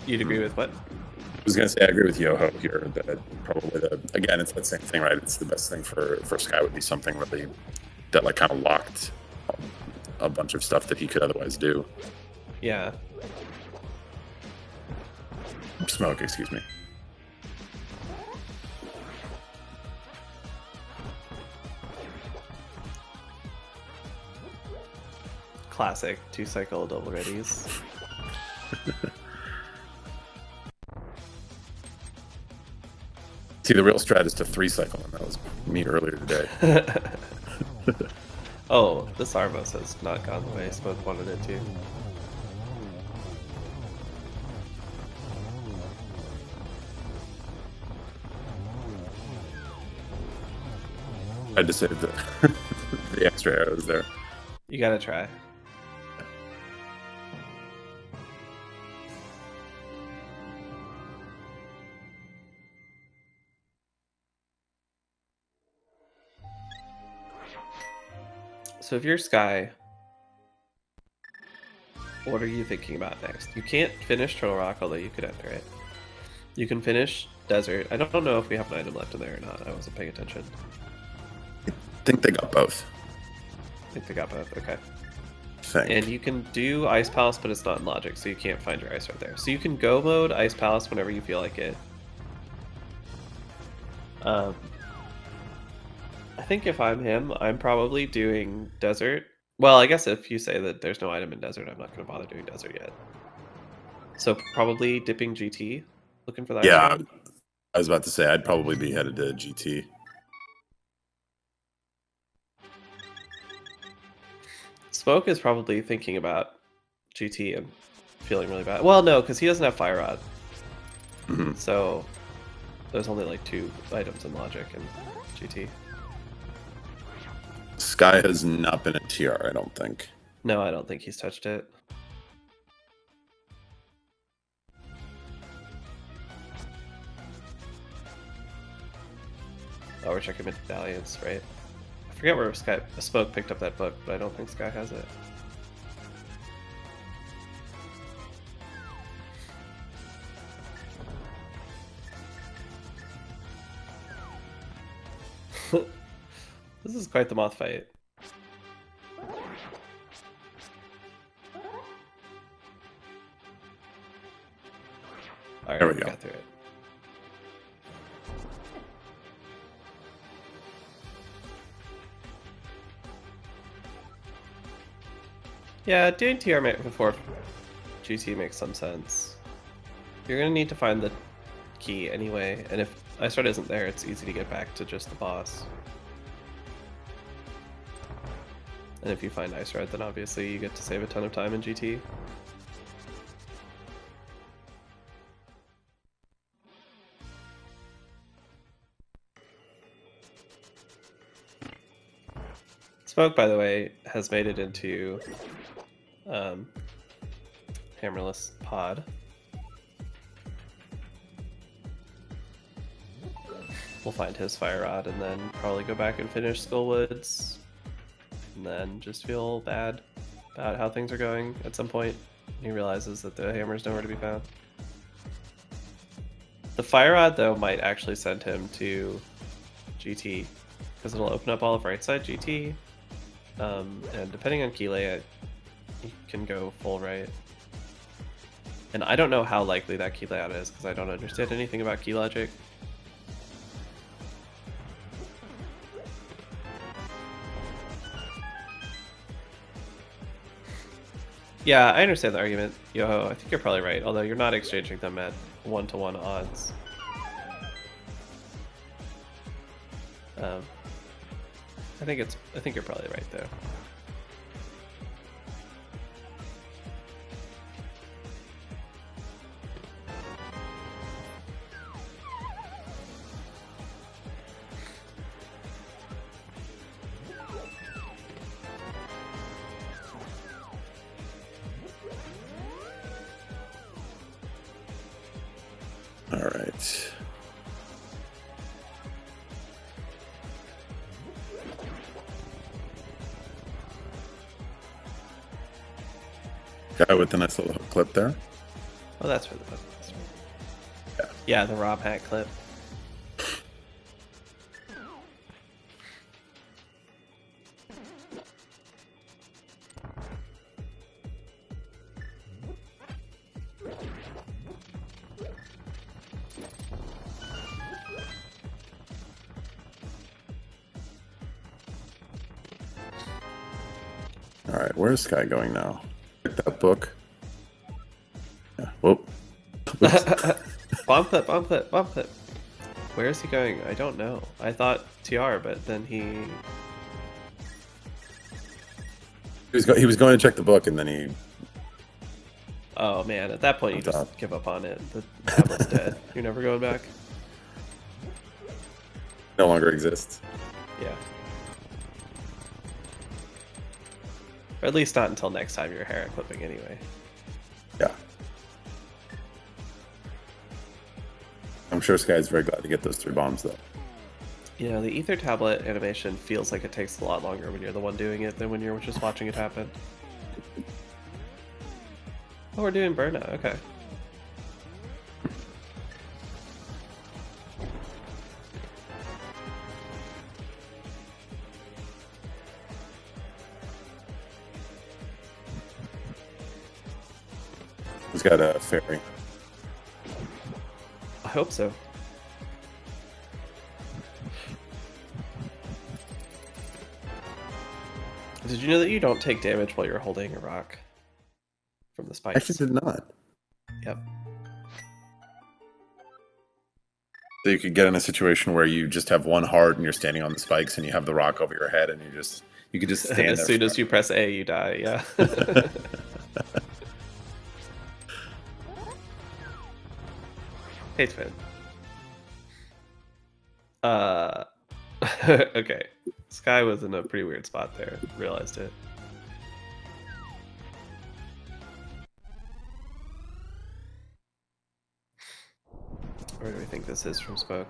S1: You'd agree with what?
S2: I was gonna say I agree with Yoho here that probably again it's that same thing, right? It's the best thing for Sky would be something really that like kind of locked a bunch of stuff that he could otherwise do.
S1: Yeah.
S2: Smoke, excuse me.
S1: Classic 2-cycle double readies.
S2: See, the real strat is to 3-cycle, and that was me earlier today.
S1: Oh, this Arvos has not gone the way Smoke wanted it to.
S2: I had to save the extra arrows there.
S1: You gotta try. So if you're Sky, what are you thinking about next? You can't finish Turtle Rock, although you could enter it. You can finish Desert. I don't know if we have an item left in there or not. I wasn't paying attention.
S2: I think they got both.
S1: I think they got both, okay.
S2: Think.
S1: And you can do Ice Palace, but it's not in Logic, so you can't find your ice right there. So you can go mode Ice Palace whenever you feel like it. I think if I'm him, I'm probably doing Desert. Well, I guess if you say that there's no item in Desert, I'm not going to bother doing Desert yet. So probably dipping GT, looking for that.
S2: Yeah, I was about to say I'd probably be headed to GT.
S1: Smoke is probably thinking about GT and feeling really bad. Well, no, because he doesn't have Fire Rod. So there's only like 2 items in Logic and GT.
S2: Sky has not been a TR, I don't think.
S1: No, I don't think he's touched it. Oh, we're checking medallions, right? I forget where Smoke picked up that book, but I don't think Sky has it. This is quite the moth fight. Alright,
S2: there we go.
S1: Got through it. Yeah, doing TR before GT makes some sense. You're gonna need to find the key anyway, and if Ice Rod isn't there, it's easy to get back to just the boss. And if you find Ice Rod, then obviously you get to save a ton of time in GT. Smoke, by the way, has made it into hammerless pod. We'll find his fire rod and then probably go back and finish Skullwoods, and then just feel bad about how things are going at some point. He realizes that the hammer's nowhere to be found. The fire rod, though, might actually send him to GT, because it'll open up all of right side GT, and depending on key layout, you can go full right. And I don't know how likely that key layout is, because I don't understand anything about key logic. Yeah, I understand the argument, Yoho. I think you're probably right, although you're not exchanging them at 1-to-1 odds. I think you're probably right though.
S2: All right. Guy with the nice little hook clip there.
S1: Oh, that's for the button. Yeah, the Rob hat clip.
S2: All right, where's Sky going now? Pick that book. Yeah. Whoop.
S1: Bomb clip, bomb clip, bomb clip. Where is he going? I don't know. I thought TR, but then he
S2: was going to check the book, and then he.
S1: Oh man, at that point you just give up on it. The tablet's dead. You're never going back.
S2: No longer exists.
S1: Yeah. Or at least not until next time you're hair clipping anyway.
S2: Yeah. I'm sure Sky's very glad to get those 3 bombs, though.
S1: You know, the ether tablet animation feels like it takes a lot longer when you're the one doing it than when you're just watching it happen. Oh, we're doing burnout. Okay.
S2: He's got a fairy.
S1: I hope so. Did you know that you don't take damage while you're holding a rock from the spikes?
S2: Actually, did not.
S1: Yep.
S2: So you could get in a situation where you just have one heart and you're standing on the spikes and you have the rock over your head and you could just stand there.
S1: As soon as you press A, you die. Yeah. Hey, Twin. Okay. Sky was in a pretty weird spot there. Realized it. Where do we think this is from Smoke?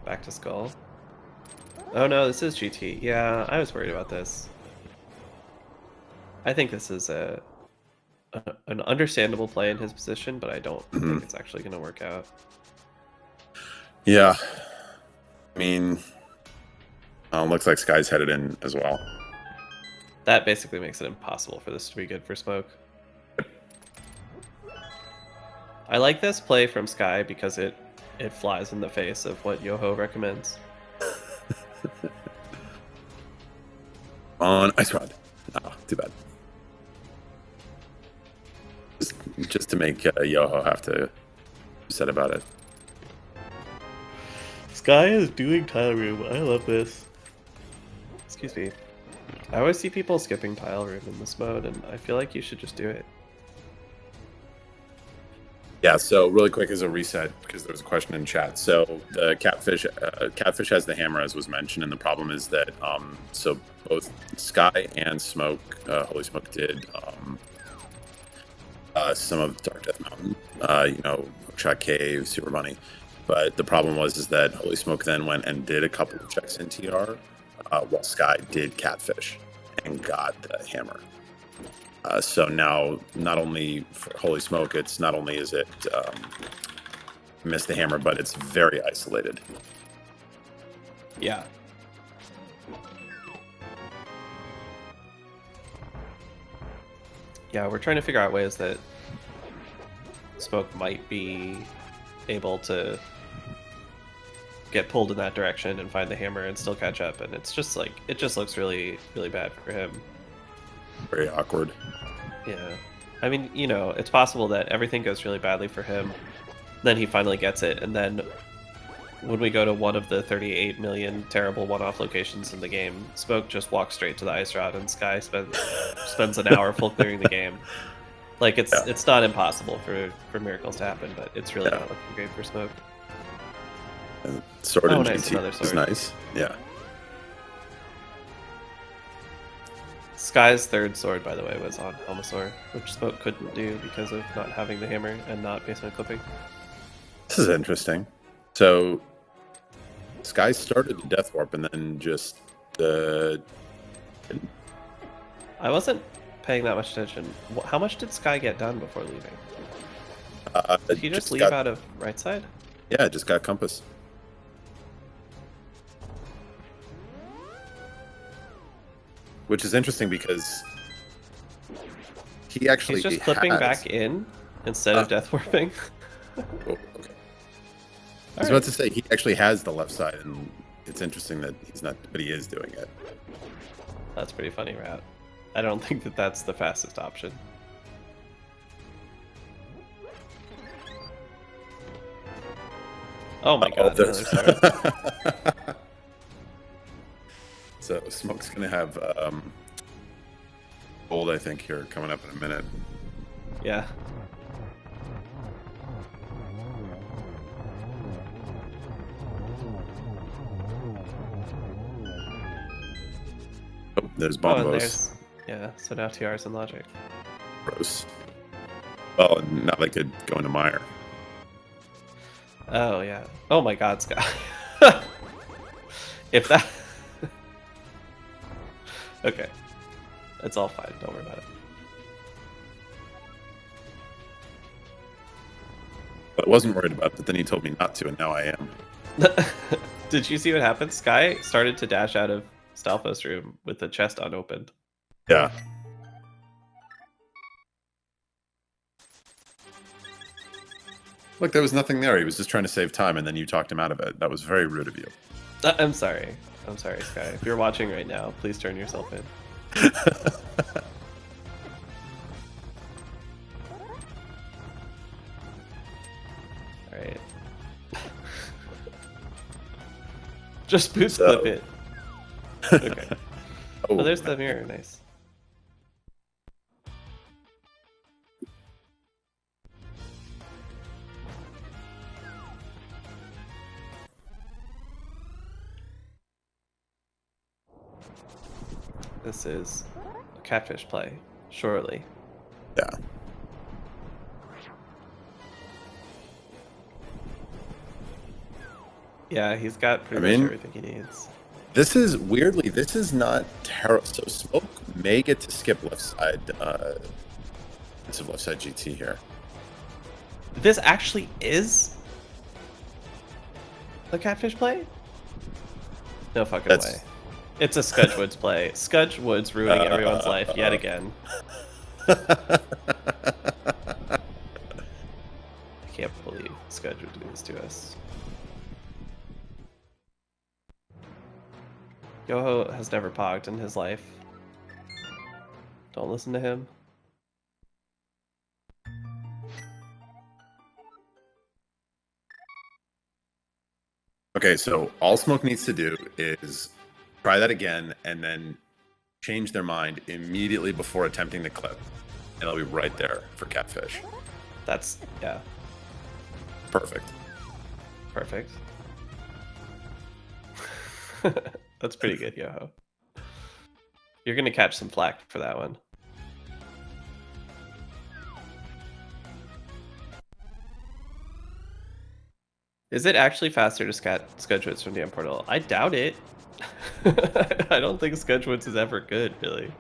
S1: Back to Skull. Oh no, this is GT. Yeah, I was worried about this. I think this is an understandable play in his position, but I don't think it's actually going to work out.
S2: Yeah. I mean, looks like Sky's headed in as well.
S1: That basically makes it impossible for this to be good for Smoke. I like this play from Sky because it flies in the face of what Yoho recommends.
S2: On Ice Rod. Oh, too bad. just to make Yoho have to upset about it.
S1: Sky is doing tile room. I love this. Excuse me. I always see people skipping tile room in this mode, and I feel like you should just do it.
S2: Yeah, so really quick as a reset, because there was a question in chat. So the catfish has the hammer, as was mentioned, and the problem is that so both Sky and Smoke, HolySmoke did some of Dark Death Mountain, Shot Cave, Super Money. But the problem is that HolySmoke then went and did a couple of checks in TR, while Sky did catfish and got the hammer. So now, not only for HolySmoke, it's not only is it missed the hammer, but it's very isolated.
S1: Yeah. Yeah, we're trying to figure out ways that Smoke might be able to get pulled in that direction and find the hammer and still catch up, and it's just like, it just looks really, really bad for him.
S2: Very awkward.
S1: Yeah. I mean, it's possible that everything goes really badly for him, then he finally gets it, and then when we go to one of the 38 million terrible one-off locations in the game, Smoke just walks straight to the ice rod, and Sky spends an hour full clearing the game. Like, it's not impossible for miracles to happen, but it's really not looking great for Smoke.
S2: And sword and
S1: nice,
S2: GT is nice. Yeah.
S1: Sky's third sword, by the way, was on Helmasaur, which Smoke couldn't do because of not having the hammer and not basement clipping.
S2: This is interesting. So, Sky started the Death Warp and then just
S1: I wasn't paying that much attention. How much did Sky get done before leaving? Did he just leave out of right side?
S2: Yeah, just got compass. Which is interesting because he actually...
S1: He's just clipping back in instead of death warping.
S2: Oh, okay. I was about to say, he actually has the left side, and it's interesting that he's not, but he is doing it.
S1: That's pretty funny, Rat. I don't think that that's the fastest option. Oh my god, another sword.
S2: So Smoke's gonna have gold, I think, here coming up in a minute.
S1: Yeah.
S2: Oh, there's bombos.
S1: Yeah, so now TR's in logic.
S2: Gross. Well, now they could go into Mire.
S1: Oh yeah. Oh my god, Sky. If that... Okay. It's all fine, don't worry about it.
S2: I wasn't worried about it, but then he told me not to, and now I am.
S1: Did you see what happened? Sky started to dash out of Stalfos' room with the chest unopened.
S2: Yeah. Look, there was nothing there. He was just trying to save time, and then you talked him out of it. That was very rude of you.
S1: I'm sorry. I'm sorry, Sky. If you're watching right now, please turn yourself in. Alright. Just boost clip it. Okay. Oh, there's the mirror. Nice. This is a catfish play, surely.
S2: Yeah.
S1: Yeah, he's got pretty much everything he needs.
S2: This is, weirdly, this is not terrible. So Smoke may get to skip left side, left side GT here.
S1: This actually is a catfish play? No fucking way. It's a Scudgewoods play. Scudgewoods ruining everyone's life yet again. I can't believe Scudge would do this to us. Yoho has never pogged in his life. Don't listen to him.
S2: Okay, so all Smoke needs to do is try that again and then change their mind immediately before attempting the clip. And they'll be right there for Catfish.
S1: That's, yeah,
S2: Perfect.
S1: perfect. That's pretty good, Yoho. You're gonna catch some flack for that one. Is it actually faster to Scudgewoods from DM Portal? I doubt it. I don't think Scudgewoods is ever good, really.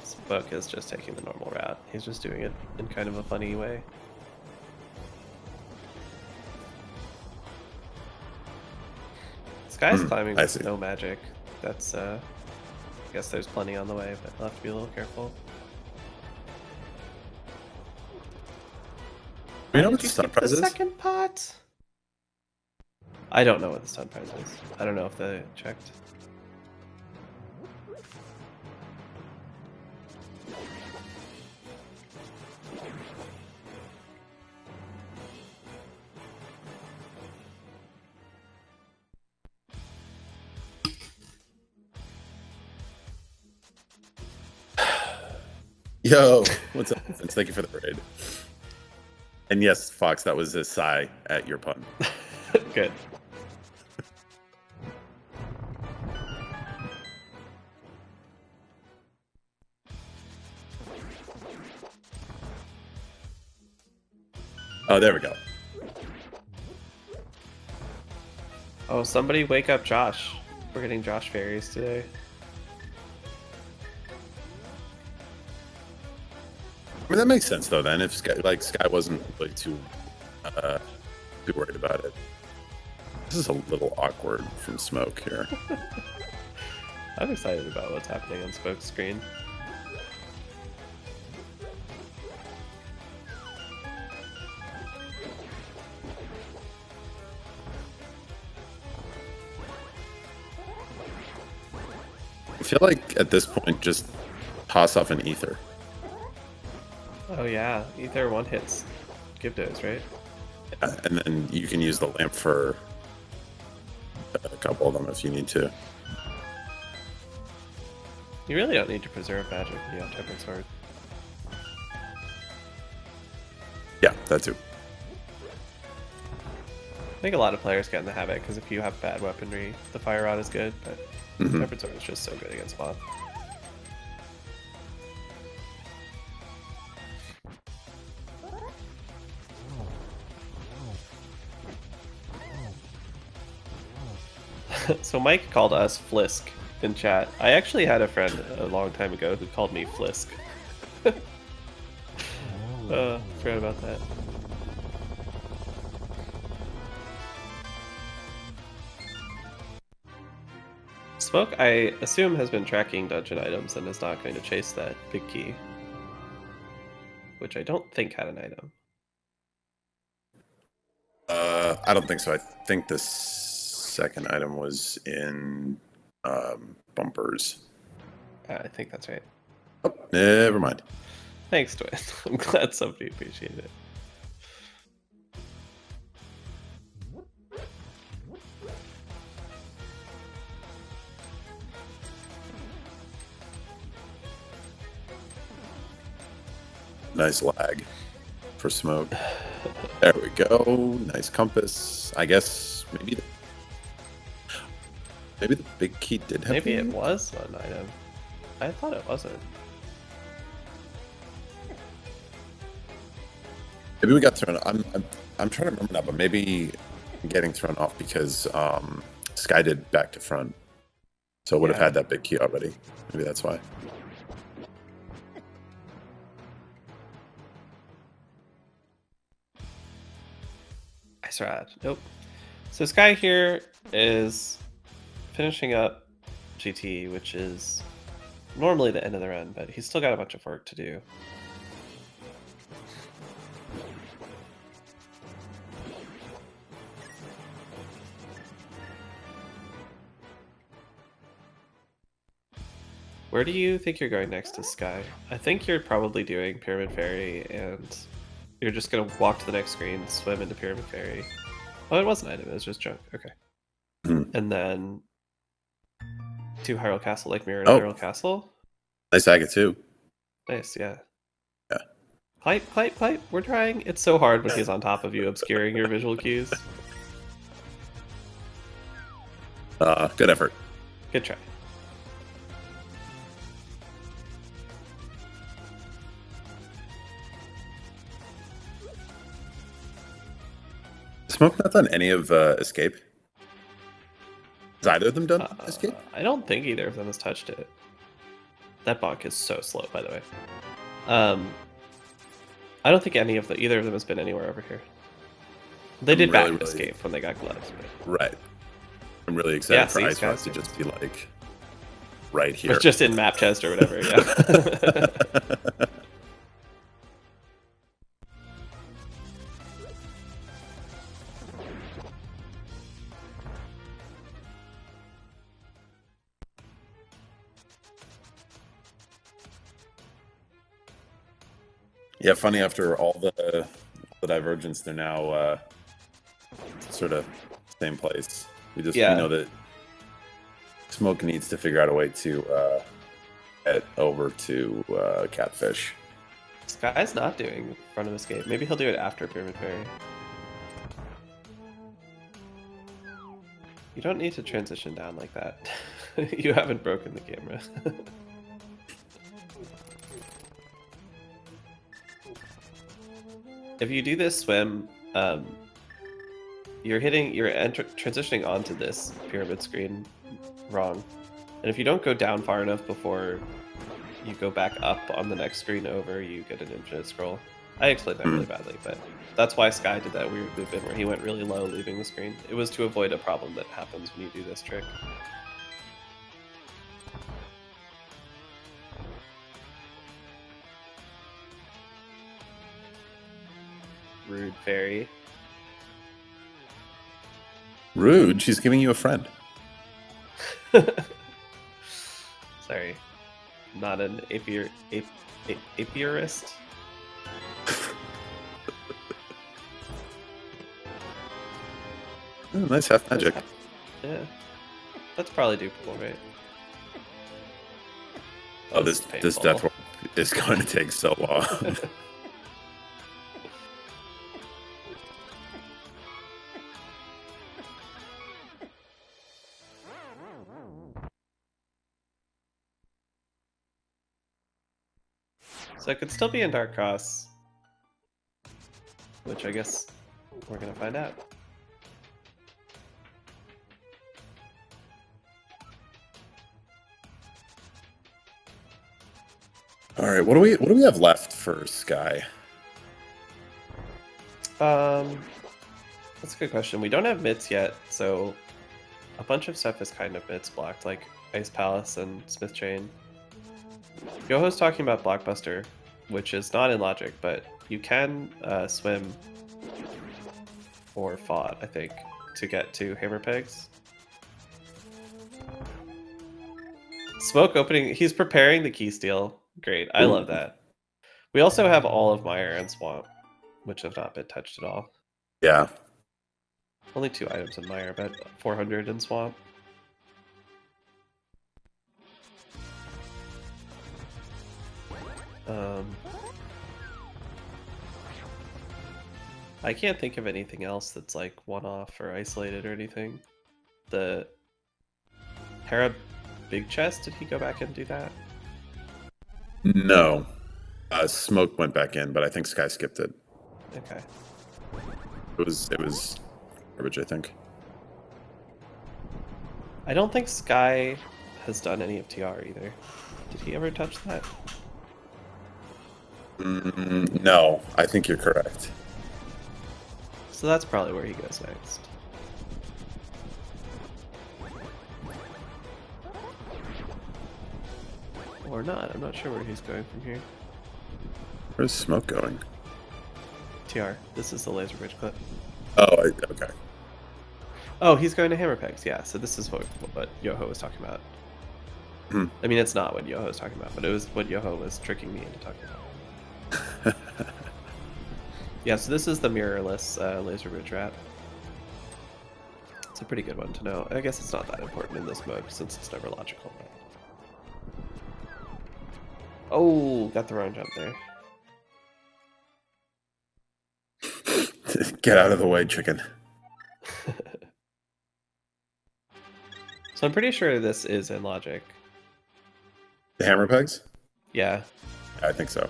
S1: Spook is just taking the normal route. He's just doing it in kind of a funny way. Sky's climbing with no magic. That's, I guess there's plenty on the way, but we'll have to be a little careful.
S2: You know what the stun prize is?
S1: The second pot? I don't know what the stun prize is. I don't know if they checked.
S2: Yo, what's up? Thank you for the raid. And yes, Fox, that was a sigh at your pun.
S1: Good.
S2: Oh, there we go.
S1: Oh, somebody wake up Josh. We're getting Josh fairies today.
S2: I mean, that makes sense though. Then if Sky wasn't like too worried about it. This is a little awkward from Smoke here.
S1: I'm excited about what's happening on Smoke's screen.
S2: I feel like at this point, just toss off an ether.
S1: Oh yeah, ether one hits Gibdos, right?
S2: Yeah, and then you can use the lamp for a couple of them if you need to.
S1: You really don't need to preserve magic when you have Tempered Sword.
S2: Yeah, that too.
S1: I think a lot of players get in the habit because if you have bad weaponry, the Fire Rod is good, but Tempered Sword is just so good against moth. So Mike called us Flisk in chat. I actually had a friend a long time ago who called me Flisk. Forgot about that. Smoke, I assume, has been tracking dungeon items and is not going to chase that big key. Which I don't think had an item.
S2: I don't think so. I think the second item was in bumpers.
S1: I think that's right.
S2: Oh, never mind.
S1: Thanks, Twin. I'm glad somebody appreciated it.
S2: Nice lag for Smoke. There we go. Nice compass. I guess maybe the big key did have.
S1: Maybe it was an item. I thought it wasn't.
S2: Maybe we got thrown. I'm trying to remember now, but maybe getting thrown off because Sky did back to front, so it would have had that big key already. Maybe that's why.
S1: Ice Rod. Nope. So Sky here is finishing up GT, which is normally the end of the run, but he's still got a bunch of work to do. Where do you think you're going next to Sky? I think you're probably doing Pyramid Fairy and You're just gonna walk to the next screen, swim into Pyramid Fairy. Oh, it was an item. It was just junk. Okay. And then 2 Hyrule Castle, like mirror to Hyrule Castle.
S2: Nice agate too.
S1: Nice, yeah.
S2: Yeah.
S1: Pipe, pipe, pipe. We're trying. It's so hard when he's on top of you, obscuring your visual cues.
S2: Good effort.
S1: Good try.
S2: Smoke not done any of Escape? Has either of them done Escape?
S1: I don't think either of them has touched it. That bonk is so slow, by the way. I don't think either of them has been anywhere over here. They did back Escape when they got gloves. But...
S2: Right. I'm really excited for Ice Rock to just be like right here.
S1: It's just in map chest or whatever, yeah.
S2: Yeah, funny, after all the divergence, they're now sort of same place. We know that Smoke needs to figure out a way to get over to Catfish.
S1: Sky's not doing front of Escape. Maybe he'll do it after Pyramid Fairy. You don't need to transition down like that. You haven't broken the camera. If you do this swim, you're transitioning onto this pyramid screen wrong. And if you don't go down far enough before you go back up on the next screen over, you get an infinite scroll. I explained that really badly, but that's why Sky did that weird movement where he went really low leaving the screen. It was to avoid a problem that happens when you do this trick. Rude fairy.
S2: Rude? She's giving you a friend.
S1: Sorry. Not an apiarist.
S2: Oh, nice half magic.
S1: Yeah. That's probably doable, right?
S2: Oh, this death roll is going to take so long.
S1: So it could still be in Dark Cross, which I guess we're gonna find out.
S2: All right, what do we have left for Sky?
S1: That's a good question. We don't have mitts yet, so a bunch of stuff is kind of mitts blocked, like Ice Palace and Smith Chain. Yoho's talking about Blockbuster, which is not in logic, but you can swim or fought, I think, to get to Hammer Pegs. Smoke opening, he's preparing the key steal. Great, I love that. We also have all of Mire and Swamp, which have not been touched at all.
S2: Yeah.
S1: Only 2 items in Mire, but 400 in Swamp. I can't think of anything else that's like one-off or isolated or anything. The Hera Big Chest, did he go back and do that?
S2: No. Smoke went back in, but I think Sky skipped it.
S1: Okay.
S2: It was garbage, I think.
S1: I don't think Sky has done any of TR either. Did he ever touch that?
S2: No, I think you're correct.
S1: So that's probably where he goes next. Or not, I'm not sure where he's going from here.
S2: Where's Smoke going?
S1: TR, this is the Laser Bridge clip.
S2: Oh, okay.
S1: Oh, he's going to Hammer Pegs, yeah, so this is what Yoho was talking about. I mean, it's not what Yoho was talking about, but it was what Yoho was tricking me into talking about. Yeah, so this is the mirrorless laser bridge rat. It's a pretty good one to know. I guess it's not that important in this mode since it's never logical. But... Oh, got the wrong jump there.
S2: Get out of the way, chicken.
S1: So I'm pretty sure this is in logic.
S2: The hammer pegs?
S1: Yeah.
S2: I think so.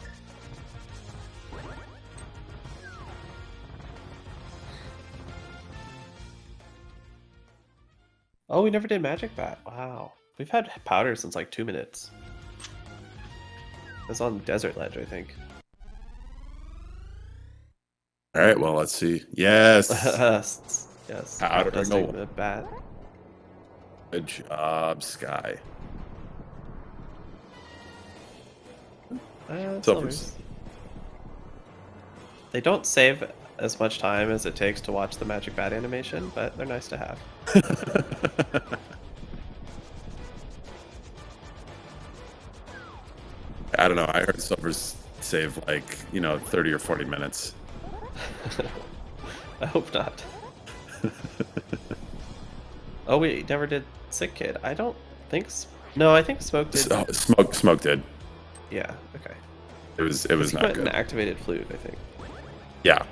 S1: Oh, we never did magic bat. Wow. We've had powder since like 2 minutes. It's on desert ledge, I think.
S2: All right, well, let's see. Yes.
S1: Yes.
S2: Powder
S1: Testing the bat.
S2: Good job, Sky.
S1: Silvers. They don't save as much time as it takes to watch the magic bat animation, but they're nice to have.
S2: I don't know. I heard silvers save like 30 or 40 minutes.
S1: I hope not. Oh, we never did Sick Kid. I don't think. No, I think Smoke did.
S2: Smoke did.
S1: Yeah. Okay.
S2: It was
S1: He
S2: not
S1: went
S2: good.
S1: an activated flute, I think.
S2: Yeah.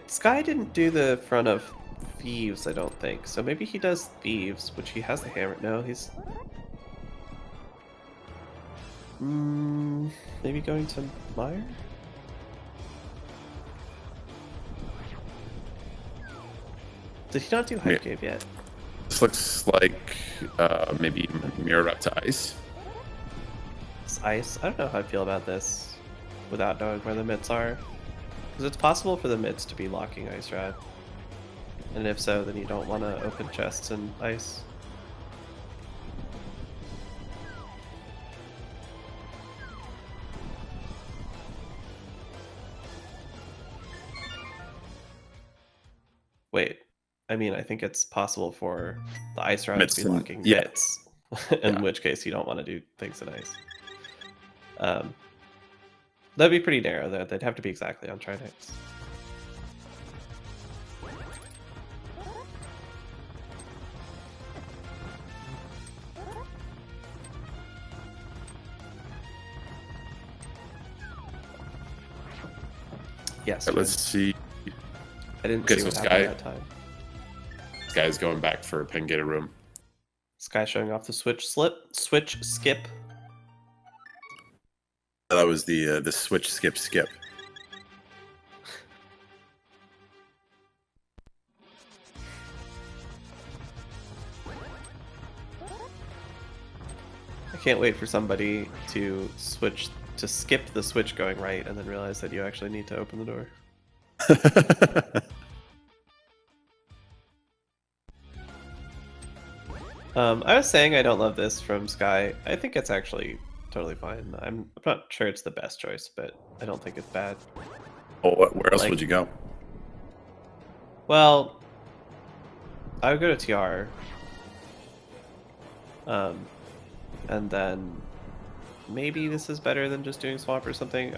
S1: Sky didn't do the front of Thieves, I don't think. So maybe he does Thieves, which he has the hammer. No, he's... maybe going to Mire? Did he not do Hype Cave yet?
S2: This looks like maybe mirror up to ice.
S1: It's ice. I don't know how I feel about this without knowing where the mitts are. Because it's possible for the mitts to be locking Ice Rad. And if so, then you don't want to open chests in ice. Wait. I mean, I think it's possible for the Ice Rad to be locking mitts. In which case, you don't want to do things in ice. That'd be pretty narrow, though. They'd have to be exactly on Tridents. Yes.
S2: Let's see.
S1: I didn't see what happened that time.
S2: This guy's going back for Pengator room.
S1: This guy showing off the switch skip.
S2: That was the switch skip.
S1: I can't wait for somebody to skip the switch going right and then realize that you actually need to open the door. I was saying I don't love this from Sky. I think it's actually totally fine. I'm not sure it's the best choice, but I don't think it's bad.
S2: Oh, where else would you go?
S1: Well, I would go to TR. And then maybe this is better than just doing swap or something.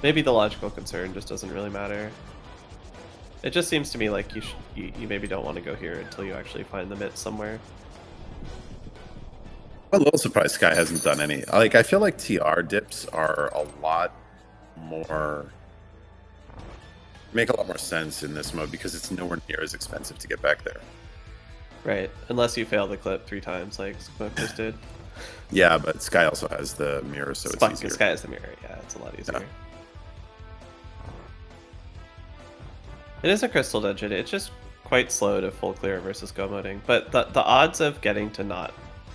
S1: Maybe the logical concern just doesn't really matter. It just seems to me like you maybe don't want to go here until you actually find the mitt somewhere.
S2: I'm a little surprised Sky hasn't done any. Like, I feel like TR dips are a lot more... make a lot more sense in this mode because it's nowhere near as expensive to get back there.
S1: Right, unless you fail the clip 3 times like Smoke just did.
S2: Yeah, but Sky also has the mirror, so it's easier.
S1: Sky has the mirror, yeah, it's a lot easier.
S2: Yeah.
S1: It is a crystal dungeon, it's just quite slow to full clear versus go moding, but the odds of getting to not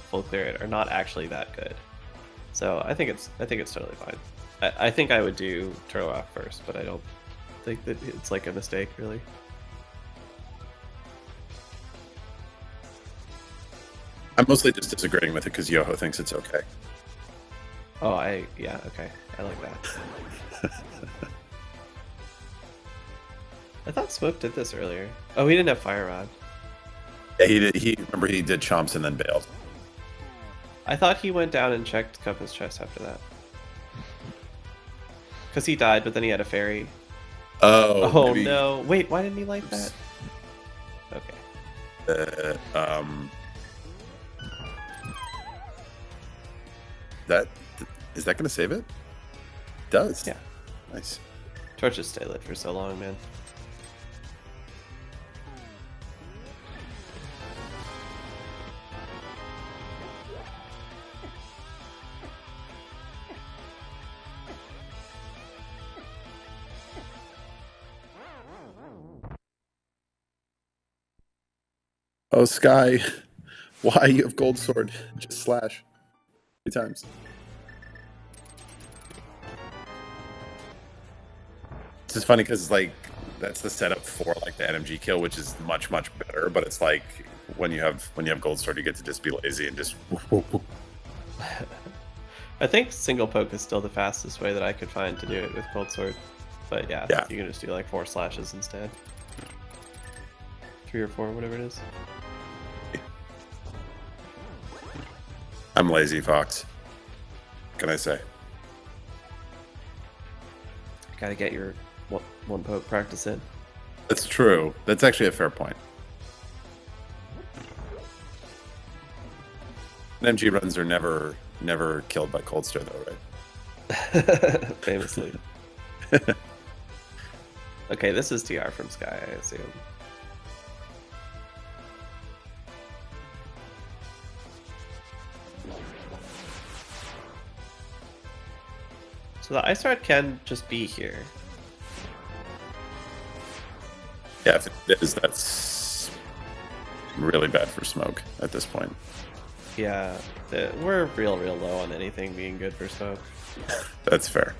S1: full clear it are not actually that good. So I think it's totally fine. I think I would do Turtle Rock first, but I don't think that it's like a mistake really.
S2: I'm mostly just disagreeing with it because Yoho thinks it's okay.
S1: Oh, yeah, okay. I like that. I thought Smoke did this earlier. Oh, he didn't have Fire Rod.
S2: Yeah, he did. Remember he did chomps and then bailed.
S1: I thought he went down and checked Cupa's chest after that. Because he died, but then he had a fairy.
S2: Oh,
S1: Oh
S2: maybe,
S1: no. Wait, why didn't he like that? Okay.
S2: That is that going to save it? It does.
S1: Yeah.
S2: Nice.
S1: Torches stay lit for so long, man.
S2: Oh, Sky, why you have gold sword? Just slash 3 times. This is funny because like that's the setup for like the NMG kill, which is much better. But it's like when you have gold sword, you get to just be lazy and just.
S1: I think single poke is still the fastest way that I could find to do it with Cold Sword. But yeah, you can just do like 4 slashes instead. 3 or 4, whatever it is.
S2: I'm lazy, Fox. What can I say?
S1: Gotta get your one poke practice in.
S2: That's true. That's actually a fair point. NMG runs are never killed by cold stare though,
S1: right? Famously. Okay, this is TR from Sky, I assume. So the Ice Rod can just be here.
S2: Yeah, if it is, that's really bad for Smoke at this point.
S1: Yeah, we're real low on anything being good for Smoke.
S2: That's fair.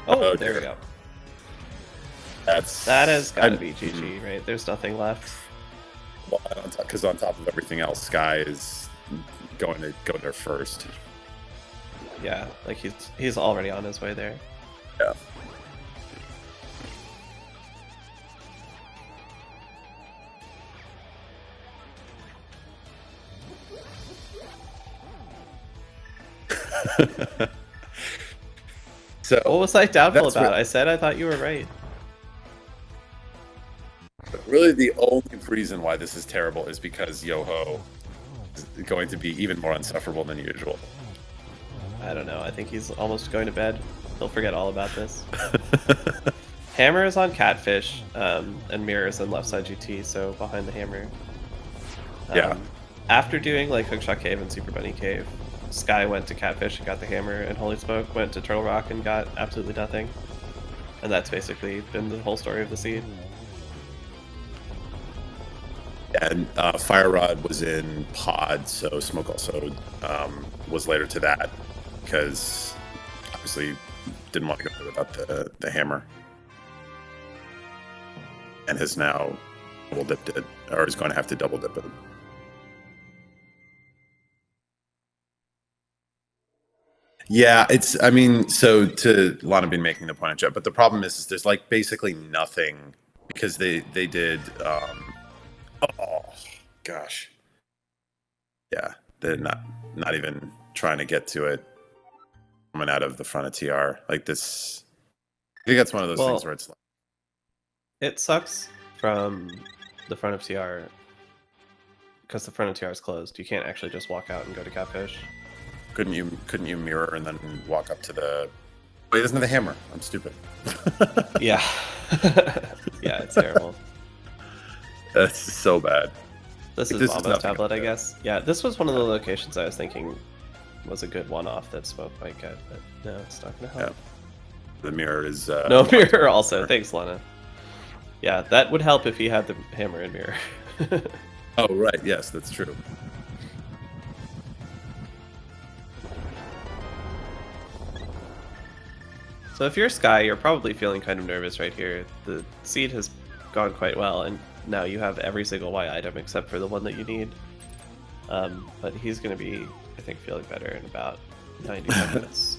S1: Oh, there we go.
S2: That
S1: has got to be GG, right? There's nothing left.
S2: Well, because on top of everything else, Sky is going to go there first.
S1: Yeah, like he's already on his way there.
S2: Yeah. So
S1: what was I doubtful about? I said I thought you were right.
S2: But really, the only reason why this is terrible is because Yoho is going to be even more insufferable than usual.
S1: I don't know. I think he's almost going to bed. He'll forget all about this. Hammer is on Catfish, and Mirror is on left side GT, so behind the Hammer.
S2: Yeah.
S1: After doing like Hookshot Cave and Super Bunny Cave, Sky went to Catfish and got the Hammer, and HolySmoke went to Turtle Rock and got absolutely nothing. And that's basically been the whole story of the seed.
S2: And Fire Rod was in Pod, so Smoke also was later to that because obviously didn't want to go without the Hammer. And has now double dipped it, or is going to have to double dip it. Yeah, I mean, so to Lana been making the point of Jet, but the problem is there's like basically nothing because they did, oh gosh. Yeah, they're not even trying to get to it coming out of the front of TR. Like this, I think that's one of those things where it's like.
S1: It sucks from the front of TR because the front of TR is closed. You can't actually just walk out and go to Catfish.
S2: Couldn't you mirror and then walk up to the? Wait, doesn't have the Hammer. I'm stupid.
S1: Yeah, yeah, it's terrible.
S2: That's so bad.
S1: This is Mama's tablet, I guess. Yeah, this was one of the locations I was thinking was a good one-off that Smoke might get, but no, it's not going to help. Yeah.
S2: The mirror is...
S1: no mirror also. Thanks, Lana. Yeah, that would help if he had the Hammer and mirror.
S2: Oh, right. Yes, that's true.
S1: So if you're Sky, you're probably feeling kind of nervous right here. The seed has gone quite well, and now you have every single Y item except for the one that you need. But he's going to be, I think, feeling better in about 90 seconds.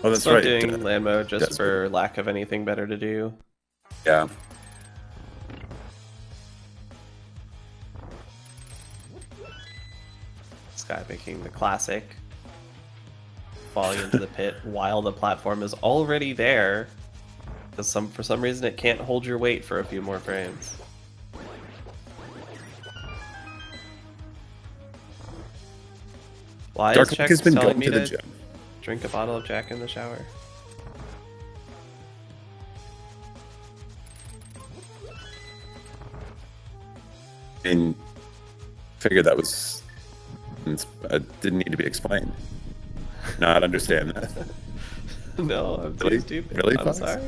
S2: Oh, that's
S1: Still
S2: right.
S1: doing land mode just
S2: Desperate.
S1: for lack of anything better to do.
S2: Yeah.
S1: This guy making the classic. Falling into the pit while the platform is already there. Because for some reason it can't hold your weight for a few more frames. Why is Check
S2: has been
S1: telling
S2: going
S1: me
S2: to the
S1: to
S2: gym.
S1: drink a bottle of Jack in the shower?
S2: And figured that was didn't need to be explained. Not understand that.
S1: No, I'm too
S2: Really?
S1: stupid.
S2: Really,
S1: I'm
S2: Fox?
S1: sorry.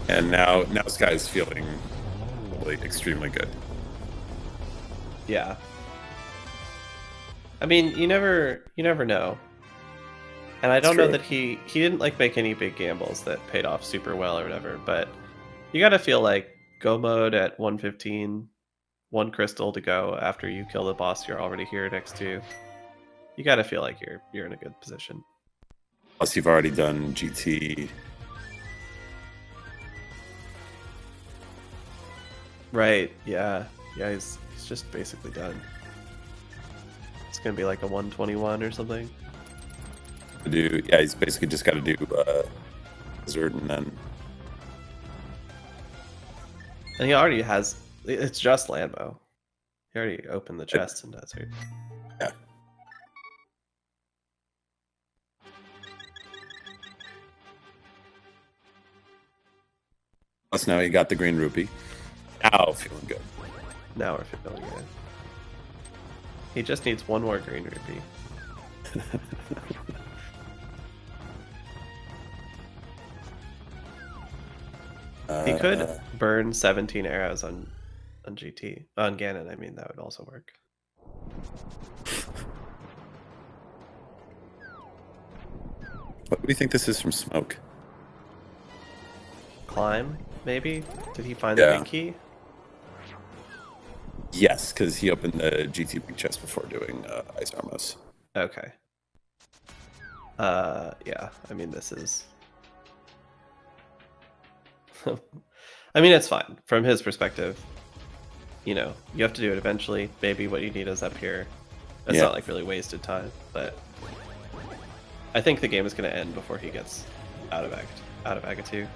S2: And now Sky's feeling really extremely good.
S1: Yeah. I mean, you never know. And I don't know
S2: true.
S1: that he didn't like make any big gambles that paid off super well or whatever, but you gotta feel like go mode at 115, one crystal to go after you kill the boss you're already here next to. You gotta feel like you're in a good position.
S2: Plus, you've already done GT.
S1: Right, yeah. Yeah, he's just basically done. It's gonna be like a 121 or something.
S2: He's basically just got to do Blizzard and then.
S1: And he already has. It's just Lambo. He already opened the chest in Desert.
S2: Yeah. Plus, now he got the green rupee. Now feeling good.
S1: Now we're feeling good. He just needs one more green rupee. He could burn 17 arrows on GT. On Ganon, I mean, that would also work.
S2: What do we think this is from Smoke?
S1: Climb, maybe? Did he find the
S2: Yeah.
S1: big key?
S2: Yes, because he opened the GT big chest before doing Ice Armos.
S1: Okay. Yeah, I mean, this is... I mean, it's fine. From his perspective, you know, you have to do it eventually. Maybe what you need is up here. It's not like really wasted time, but I think the game is going to end before he gets out of Act 2.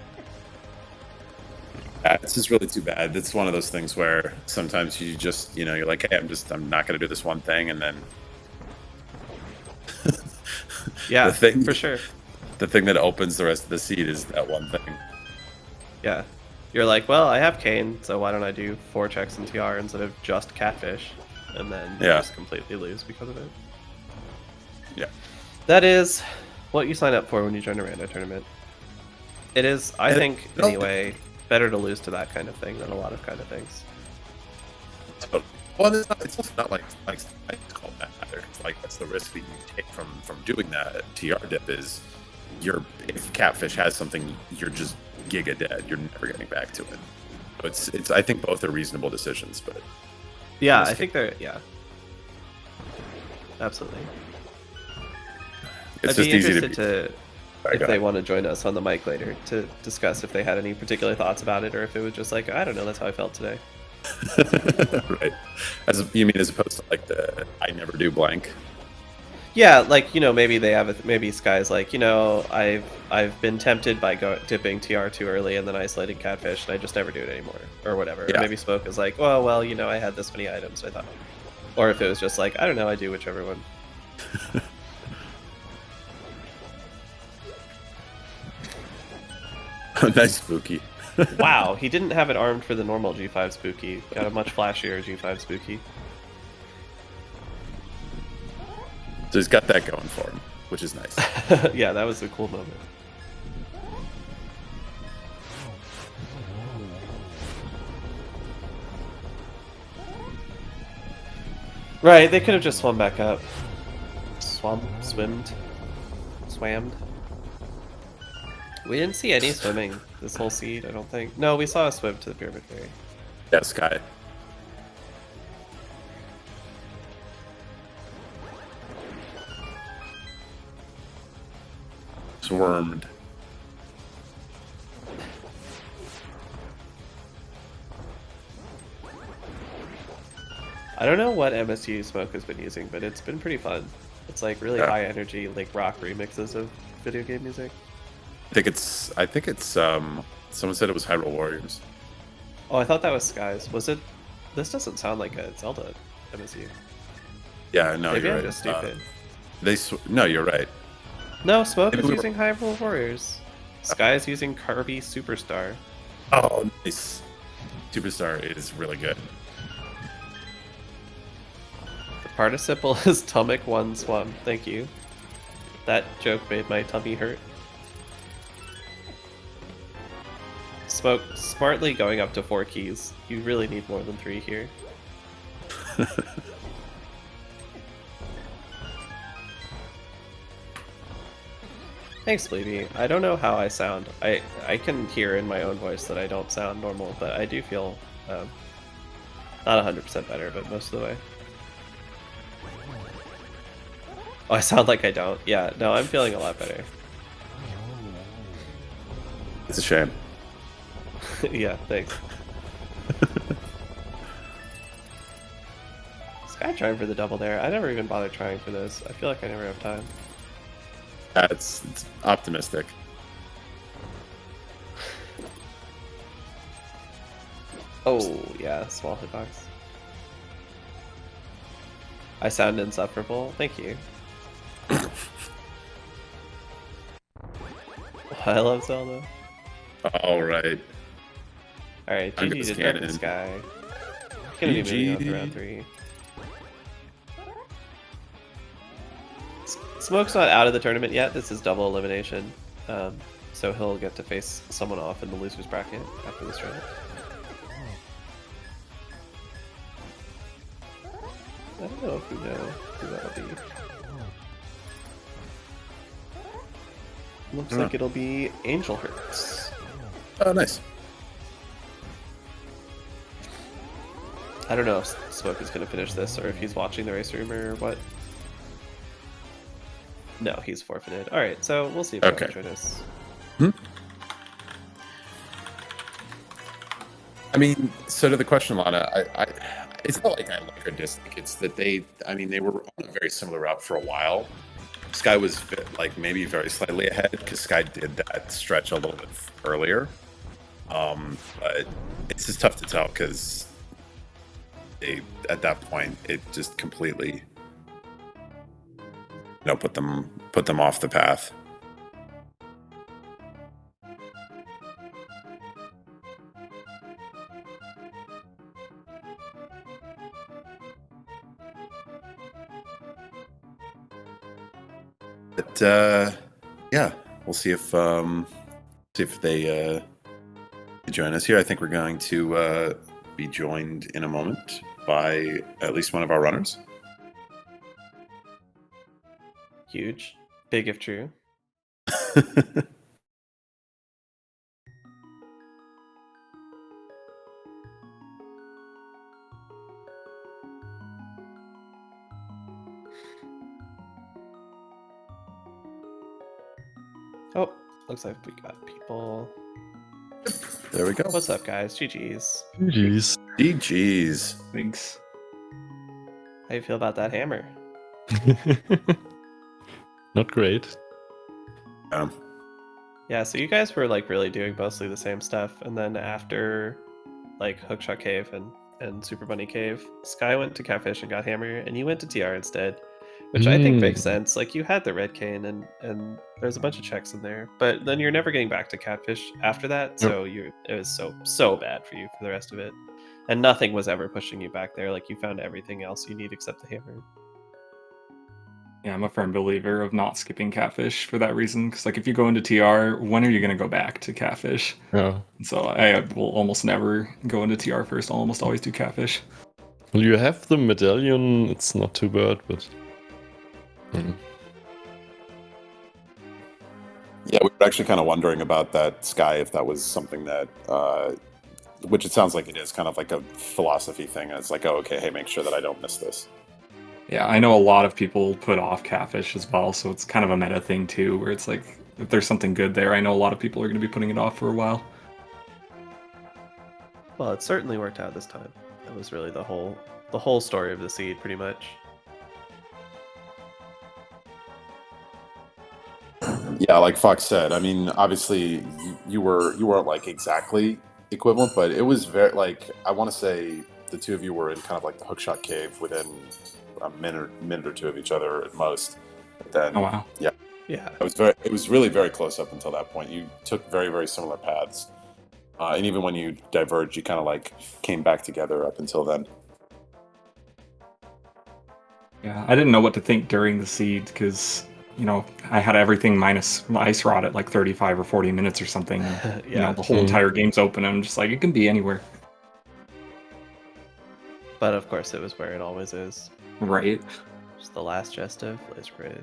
S2: Yeah, this is really too bad. It's one of those things where sometimes you just, you're like, hey, I'm not going to do this one thing, and then
S1: Yeah, for sure.
S2: The thing that opens the rest of the seed is that one thing.
S1: Yeah. You're like, well, I have Kane, so why don't I do 4 checks in TR instead of just Catfish? And then you just completely lose because of it.
S2: Yeah.
S1: That is what you sign up for when you join a rando tournament. It is, I think, anyway, better to lose to that kind of thing than a lot of kind of things.
S2: Well, it's also not like I call that either. It's like that's the risk that you take from doing that TR dip is if Catfish has something, you're just giga dead. You're never getting back to it. So it's I think both are reasonable decisions, but
S1: yeah, I think they're absolutely.
S2: It's
S1: I'd
S2: just
S1: be
S2: easy
S1: interested if they want to join us on the mic later to discuss if they had any particular thoughts about it or if it was just like, I don't know, that's how I felt today.
S2: Right. You mean as opposed to like the I never do blank?
S1: Yeah, like, maybe Sky's like, I've been tempted by dipping TR too early and then isolating Catfish and I just never do it anymore or whatever.
S2: Yeah.
S1: Or maybe Smoke is like, well, I had this many items, so I thought. Or if it was just like, I don't know, I do whichever one.
S2: Nice spooky.
S1: Wow, he didn't have it armed for the normal G5 spooky. Got a much flashier G5 spooky.
S2: So he's got that going for him, which is nice.
S1: Yeah, that was a cool moment. Right, they could have just swum back up. Swimmed. swammed. We didn't see any swimming this whole seed, I don't think. No, we saw a swim to the Pyramid Fairy.
S2: Yeah, Sky. Swarmed.
S1: I don't know what MSU Smoke has been using, but it's been pretty fun. It's like really high energy, like rock remixes of video game music.
S2: I think it's someone said it was Hyrule Warriors.
S1: Oh, I thought that was Skies. Was it? This doesn't sound like a Zelda MSU.
S2: Yeah, no,
S1: Maybe
S2: you're
S1: I'm
S2: right.
S1: just stupid.
S2: No, you're right.
S1: No, Smoke
S2: Maybe
S1: is
S2: we
S1: using Hyrule Warriors. Sky is using Kirby Superstar.
S2: Oh, nice. Superstar is really good.
S1: The participle is Tummic One Swum. Thank you. That joke made my tummy hurt. Smoke smartly going up to 4 keys. You really need more than 3 here. Thanks, Bleedy. I don't know how I sound. I can hear in my own voice that I don't sound normal, but I do feel not 100% better, but most of the way. Oh, I sound like I don't. Yeah, no, I'm feeling a lot better.
S2: It's a shame.
S1: Yeah, thanks. Sky trying for the double there. I never even bothered trying for this. I feel like I never have time.
S2: It's optimistic.
S1: Oh, yeah, small hitbox. I sound insufferable. Thank you. I love Zelda.
S2: All right.
S1: Alright, GG to Duncan Sky. Gonna be moving on to round 3. Smoke's not out of the tournament yet. This is double elimination. So he'll get to face someone off in the loser's bracket after this round. I don't know if we know who that'll be. Looks like it'll be Angel Hurts.
S2: Oh, nice.
S1: I don't know if Smoke is going to finish this or if he's watching the race room or what. No, he's forfeited. Alright, so we'll see if he can join us.
S2: I mean, so to the question, Lana, it's not like I like or dislike. It's that they were on a very similar route for a while. Sky was like maybe very slightly ahead because Sky did that stretch a little bit earlier. But it's just tough to tell because at that point it just completely put them off the path. But yeah, we'll see if they join us here. I think we're going to be joined in a moment by at least one of our runners.
S1: Huge. Big if true. Oh, looks like we got people.
S2: There we go.
S1: What's up, guys? GG's.
S3: GG's.
S2: GG's.
S3: Thanks.
S1: How you feel about that hammer?
S3: Not great.
S1: Yeah, so you guys were like really doing mostly the same stuff, and then after like Hookshot Cave and Super Bunny Cave, Sky went to Catfish and got hammer, and you went to TR instead, which I think makes sense. Like you had the red cane and there's a bunch of checks in there, but then you're never getting back to Catfish after that, so it was so bad for you for the rest of it, and nothing was ever pushing you back there. Like you found everything else you need except the hammer.
S4: Yeah, I'm a firm believer of not skipping Catfish for that reason. Because like if you go into TR, when are you going to go back to Catfish?
S3: Oh.
S4: So I will almost never go into TR first. I'll almost always do Catfish.
S3: Well, you have the medallion. It's not too bad, but...
S2: Yeah, we were actually kind of wondering about that, Sky, if that was something that, which it sounds like it is, kind of like a philosophy thing. It's like, oh, okay, hey, make sure that I don't miss this.
S4: Yeah, I know a lot of people put off catfish as well, so it's kind of a meta thing too, where it's like, if there's something good there, I know a lot of people are going to be putting it off for a while.
S1: Well, it certainly worked out this time. That was really the whole story of the seed, pretty much.
S2: Yeah, like Fox said, I mean, obviously you weren't like exactly equivalent, but it was very like I want to say the two of you were in kind of like the hookshot cave within a minute or two of each other at most. But then,
S4: Oh wow.
S2: yeah,
S1: Yeah.
S2: it was really very close up until that point. You took very very similar paths, and even when you diverged, you kind of like came back together up until then.
S4: Yeah, I didn't know what to think during the seed because, you know, I had everything minus ice rod at like 35 or 40 minutes or something. And, you know,
S1: Yeah.
S4: the whole entire game's open. I'm just like, it can be anywhere.
S1: But of course, it was where it always is.
S4: Right.
S1: Just the last chest of Blizzbridge.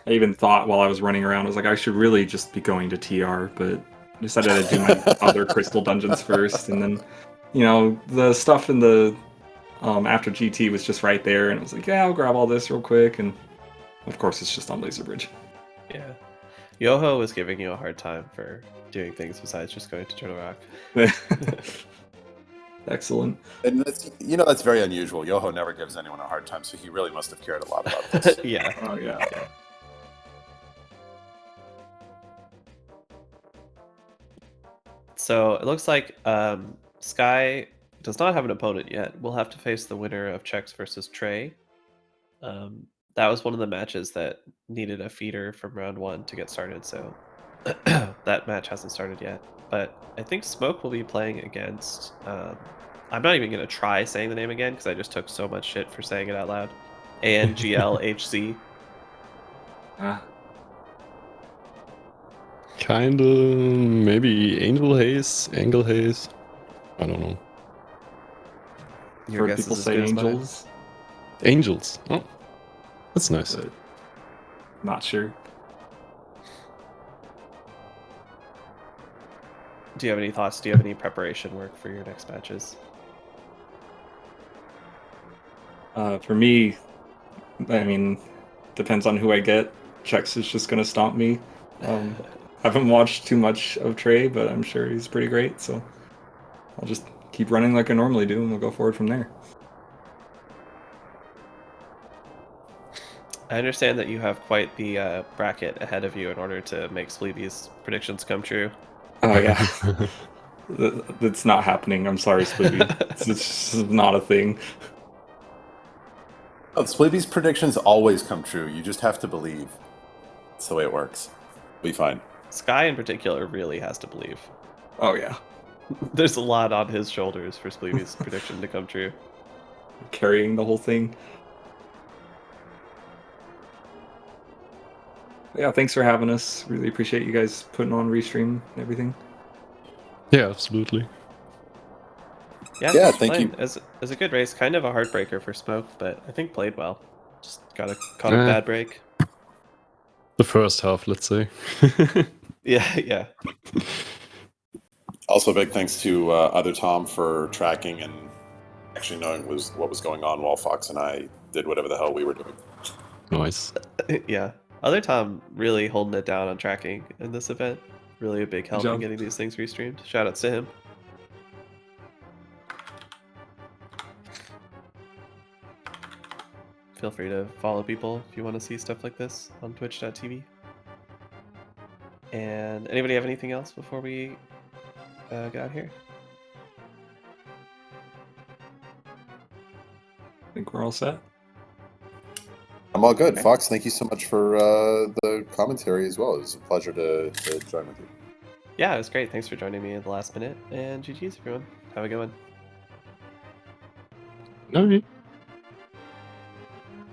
S4: I even thought while I was running around, I was like, I should really just be going to TR, but I decided to do my other crystal dungeons first. And then, you know, the stuff in the after GT was just right there. And I was like, yeah, I'll grab all this real quick. And of course, it's just on Laser Bridge.
S1: Yeah. Yoho was giving you a hard time for doing things besides just going to Turtle Rock.
S4: Excellent.
S2: And that's, you know, that's very unusual. Yoho never gives anyone a hard time, so he really must have cared a lot about this.
S1: Yeah.
S4: Oh, yeah.
S1: So it looks like Sky does not have an opponent yet. We'll have to face the winner of Chex versus Trey. That was one of the matches that needed a feeder from round 1 to get started, so that match hasn't started yet. But I think Smoke will be playing against. I'm not even going to try saying the name again because I just took so much shit for saying it out loud. ANGLHC.
S3: Kinda, maybe Angel Haze, Angle Haze. I don't know.
S1: Your
S4: Heard
S1: guess
S4: people
S1: is as
S4: say
S1: good as mine.
S4: angels,
S3: Angels. Oh, that's nice.
S4: but not sure.
S1: Do you have any thoughts? Do you have any preparation work for your next matches?
S4: For me, I mean, depends on who I get. Chex is just gonna stomp me. Haven't watched too much of Trey, but I'm sure he's pretty great. So I'll just keep running like I normally do, and we'll go forward from there.
S1: I understand that you have quite the bracket ahead of you in order to make Sleepy's predictions come true.
S4: Oh yeah, that's not happening. I'm sorry, Spoopy. It's just not a thing.
S2: Oh, Spleeby's predictions always come true. You just have to believe. That's the way it works. Be fine.
S1: Sky in particular really has to believe.
S4: Oh yeah,
S1: There's a lot on his shoulders for Sleepy's prediction to come true.
S4: carrying the whole thing. Yeah, thanks for having us. Really appreciate you guys putting on Restream and everything.
S3: Yeah, absolutely.
S1: Yeah,
S2: Yeah,
S1: thanks for
S2: thank
S1: playing.
S2: you.
S1: As a good race, kind of a heartbreaker for Smoke, but I think played well. Just caught a bad break.
S3: The first half, let's say.
S1: Yeah, yeah.
S2: Also, big thanks to Other Tom for tracking and actually knowing what was going on while Fox and I did whatever the hell we were doing.
S3: Nice.
S1: Yeah. Other Tom really holding it down on tracking in this event. Really a big help in
S4: job.
S1: getting these things restreamed. Shout outs to him. Feel free to follow people if you want to see stuff like this on twitch.tv. And anybody have anything else before we get out here?
S4: I think we're all set.
S2: I'm all good.
S1: Okay.
S2: Fox, thank you so much for the commentary as well. It was a pleasure to join with you.
S1: Yeah, it was great. Thanks for joining me at the last minute. And GG's, everyone. Have a good one.
S3: Okay.